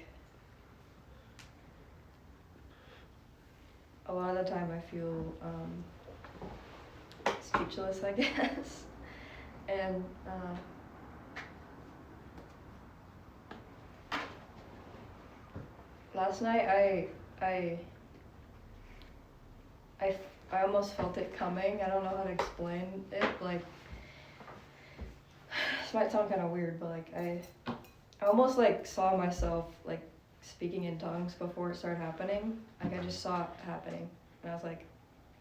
a lot of the time I feel speechless, I guess. And last night I almost felt it coming. I don't know how to explain it. Like, this might sound kind of weird, but like I almost like saw myself like speaking in tongues before it started happening. Like I just saw it happening, and I was like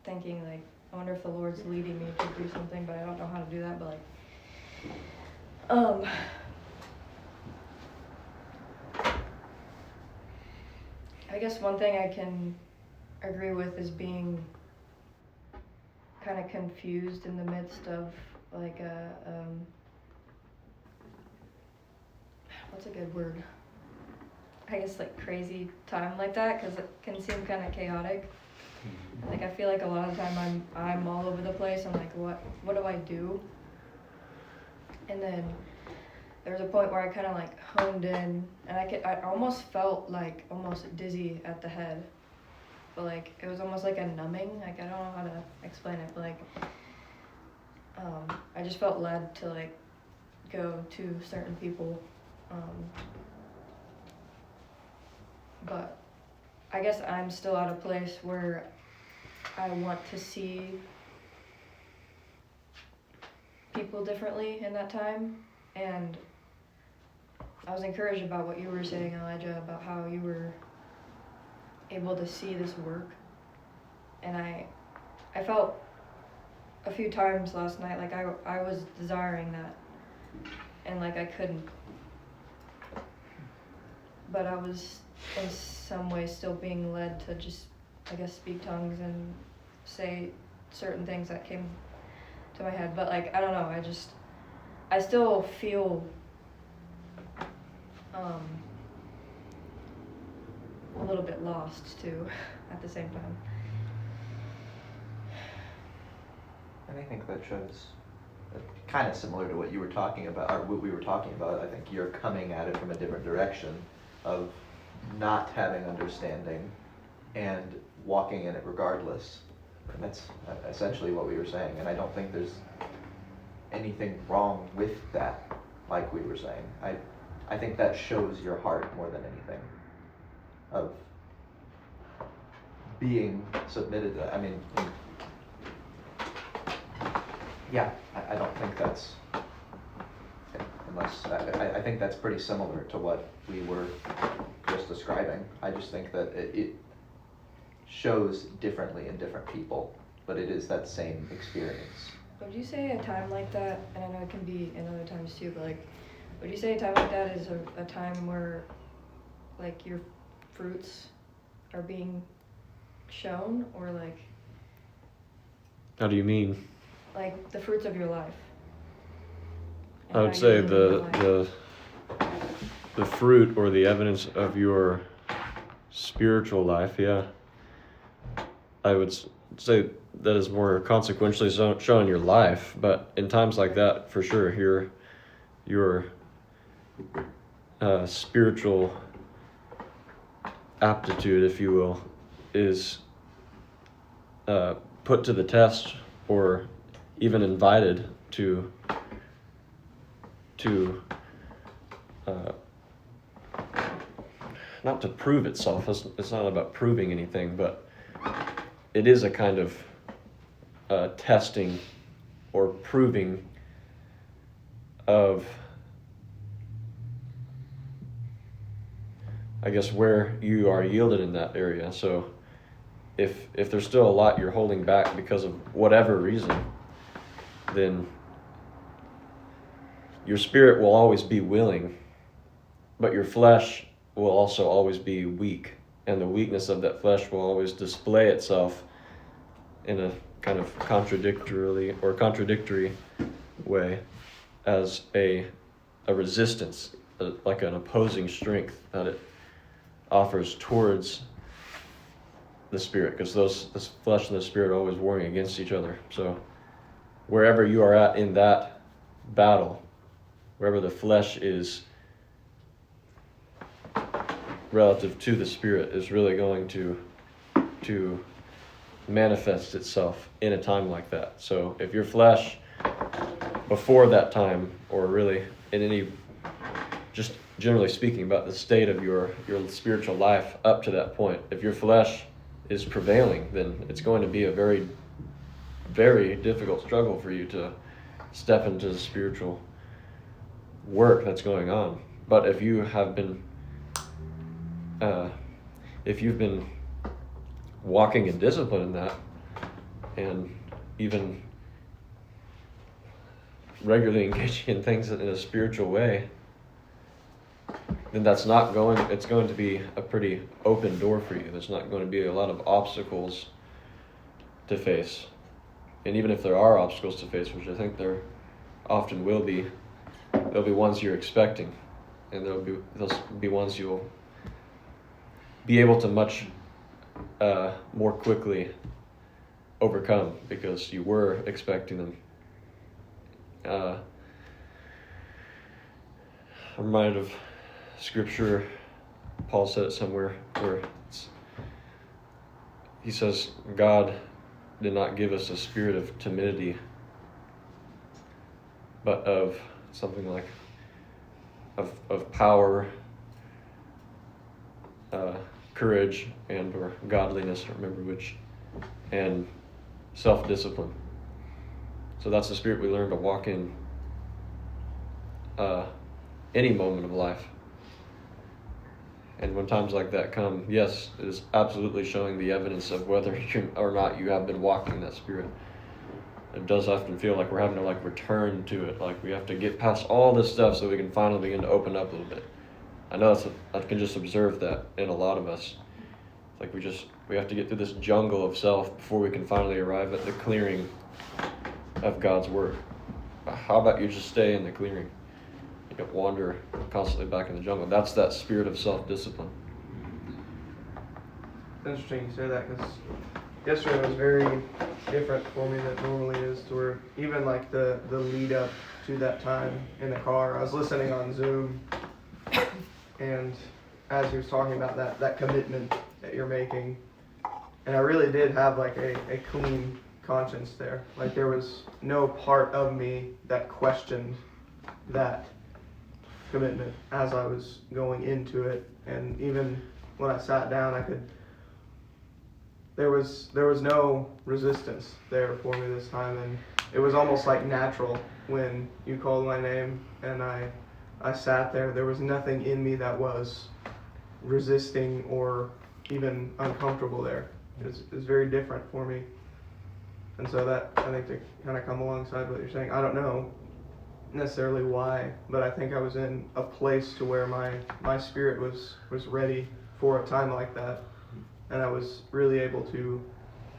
thinking like, I wonder if the Lord's leading me to do something, but I don't know how to do that. But like, I guess one thing I can agree with is being kind of confused in the midst of like what's a good word? I guess, like, crazy time like that, because it can seem kind of chaotic. Like, I feel like a lot of the time I'm all over the place. I'm like, what do I do? And then there was a point where I kind of like honed in, and I almost felt like almost dizzy at the head, but like it was almost like a numbing. Like, I don't know how to explain it, but like I just felt led to like go to certain people. But I guess I'm still at a place where I want to see people differently in that time. And I was encouraged about what you were saying, Elijah, about how you were able to see this work. And I felt a few times last night like I was desiring that, and like I couldn't. But I was in some way still being led to just, I guess, speak tongues and say certain things that came to my head. But like, I don't know, I still feel a little bit lost too at the same time. And I think that shows kind of similar to what you were talking about, or what we were talking about. I think you're coming at it from a different direction of not having understanding and walking in it regardless. And that's essentially what we were saying. And I don't think there's anything wrong with that, like we were saying. I think that shows your heart more than anything, of being submitted to that. I mean, yeah, I don't think that's, unless, I think that's pretty similar to what we were just describing. I just think that it shows differently in different people, but it is that same experience. Would you say a time like that, and I know it can be in other times too, but like, would you say a time like that is a time where like your fruits are being shown, or like? How do you mean? Like the fruits of your life. And I would how say you live your life. the fruit or the evidence of your spiritual life, yeah. I would say that is more consequentially shown in your life, but in times like that, for sure, your spiritual aptitude, if you will, is put to the test, or even invited to not to prove itself. It's not about proving anything, but it is a kind of testing or proving of, I guess, where you are yielded in that area. So if there's still a lot you're holding back because of whatever reason, then your spirit will always be willing, but your flesh will also always be weak. And the weakness of that flesh will always display itself in a kind of contradictory way as a resistance, like an opposing strength that it offers towards the spirit, because this flesh and the spirit are always warring against each other. So wherever you are at in that battle, wherever the flesh is relative to the spirit, is really going to manifest itself in a time like that. So if your flesh before that time, or really in any, just generally speaking about the state of your spiritual life up to that point, if your flesh is prevailing, then it's going to be a very, very difficult struggle for you to step into the spiritual work that's going on. But if you have been if you've been walking in discipline in that, and even regularly engaging in things in a spiritual way, then it's going to be a pretty open door for you. There's not going to be a lot of obstacles to face. And even if there are obstacles to face, which I think there often will be, there'll be ones you're expecting, and there'll be ones you'll be able to much more quickly overcome because you were expecting them. I'm reminded of scripture. Paul said it somewhere where he says, God did not give us a spirit of timidity, but of something like of power, courage, and or godliness, I don't remember which, and self-discipline. So that's the spirit we learn to walk in any moment of life. And when times like that come, yes, it is absolutely showing the evidence of whether you or not you have been walking that spirit. It does often feel like we're having to like return to it, like we have to get past all this stuff so we can finally begin to open up a little bit. I know I can just observe that in a lot of us. It's like we have to get through this jungle of self before we can finally arrive at the clearing of God's word. How about you just stay in the clearing? You don't wander constantly back in the jungle. That's that spirit of self-discipline. It's interesting you say that because yesterday was very different for me than it normally is, to where even like the lead up to that time in the car, I was listening on Zoom, and as he was talking about that commitment that you're making, and I really did have like a clean conscience there. Like there was no part of me that questioned that commitment as I was going into it, and even when I sat down, there was no resistance there for me this time, and it was almost like natural when you called my name and I sat there. There was nothing in me that was resisting or even uncomfortable there. It was very different for me, and so that, I think, to kind of come alongside what you're saying, I don't know necessarily why, but I think I was in a place to where my spirit was ready for a time like that, and I was really able to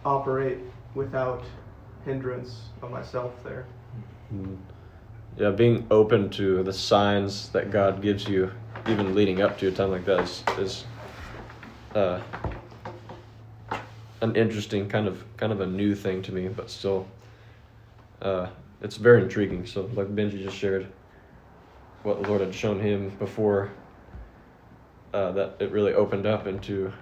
operate without hindrance of myself there. Yeah, being open to the signs that God gives you, even leading up to a time like that, is an interesting kind of a new thing to me, but still. It's very intriguing. So like Benji just shared what the Lord had shown him before that it really opened up into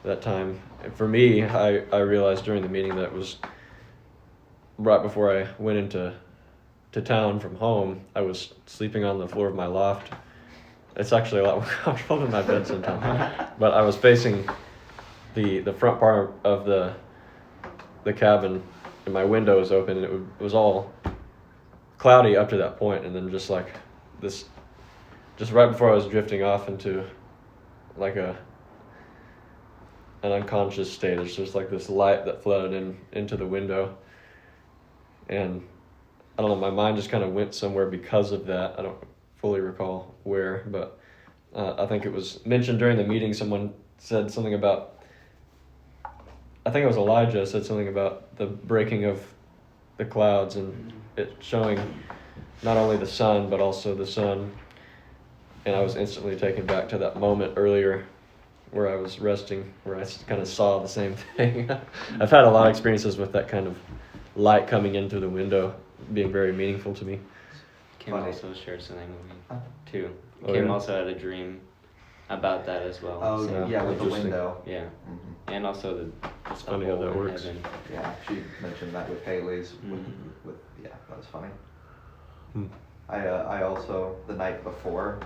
that time. And for me, I realized during the meeting that it was right before I went into town from home. I was sleeping on the floor of my loft. It's actually a lot more comfortable than my bed sometimes. But I was facing the front part of the cabin, and my window was open, and it was all cloudy up to that point, and then just like this, just right before I was drifting off into like an unconscious state, there's just like this light that flooded into the window, and I don't know, my mind just kind of went somewhere because of that. I don't fully recall where, but I think it was mentioned during the meeting. Someone said something about, I think it was Elijah, said something about the breaking of the clouds and it showing not only the sun, but also the sun. And I was instantly taken back to that moment earlier where I was resting, where I kind of saw the same thing. I've had a lot of experiences with that kind of light coming in through the window being very meaningful to me. Kim also shared something with me, too. Oh, Kim yeah? also had a dream about that as well. Oh, so, yeah, with the interesting. window. yeah. Mm-hmm. And also It's funny how hole that in works. heaven. Yeah, she mentioned that with Haley's. Mhm. With yeah, that was funny. Hmm. I also, the night before,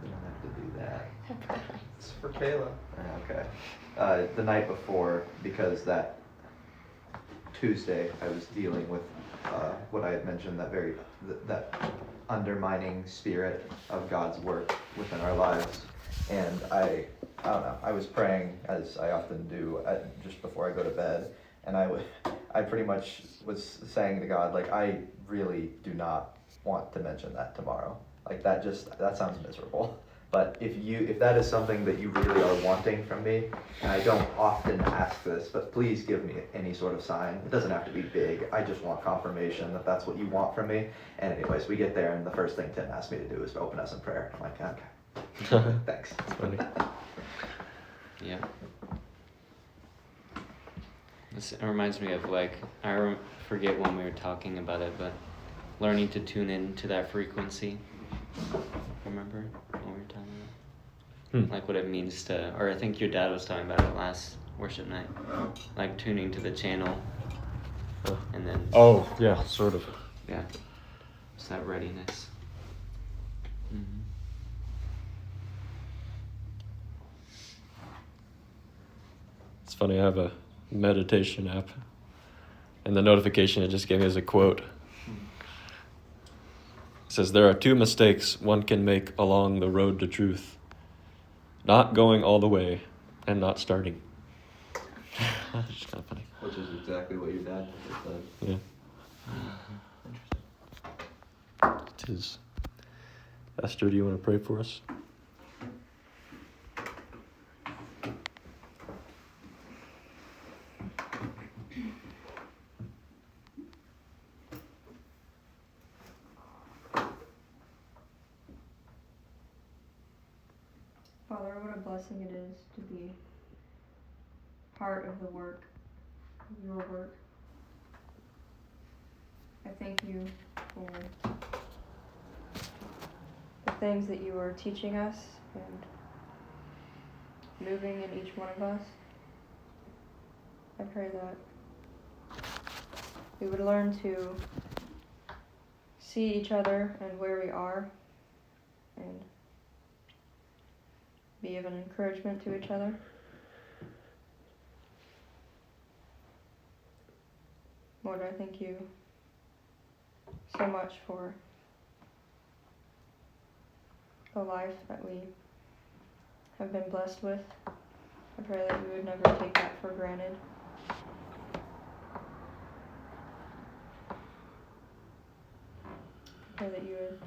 we don't have to do that. It's for Kayla. Okay. The night before, because that Tuesday I was dealing with what I had mentioned, that undermining spirit of God's work within our lives, and I don't know. I was praying, as I often do, just before I go to bed, and I pretty much was saying to God, like, I really do not want to mention that tomorrow. Like that sounds miserable. But if that is something that you really are wanting from me, and I don't often ask this, but please give me any sort of sign. It doesn't have to be big. I just want confirmation that that's what you want from me. And anyways, we get there, and the first thing Tim asked me to do is to open us in prayer. I'm like, okay, thanks. It's funny. Yeah. It reminds me of like, forget when we were talking about it, but learning to tune in to that frequency. Remember what we were talking about? Like what it means to, or I think your dad was talking about it last worship night. Like tuning to the channel and then, Oh, yeah, sort of. yeah, it's that readiness. Mm-hmm. It's funny, I have a meditation app, and the notification it just gave me is a quote. It says, "There are two mistakes one can make along the road to truth: not going all the way and not starting." It's just kind of funny. Which is exactly what your dad said. Yeah. It is. Esther, do you want to pray for us? Father, what a blessing it is to be part of the work, of your work. I thank you for the things that you are teaching us and moving in each one of us. I pray that we would learn to see each other and where we are and be of an encouragement to each other. Lord, I thank you so much for the life that we have been blessed with. I pray that we would never take that for granted. I pray that you would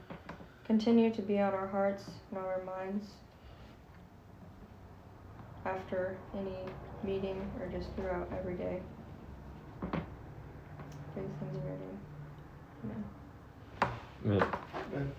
continue to be on our hearts and on our minds after any meeting or just throughout every day. These things in your name. Amen. Amen. Amen.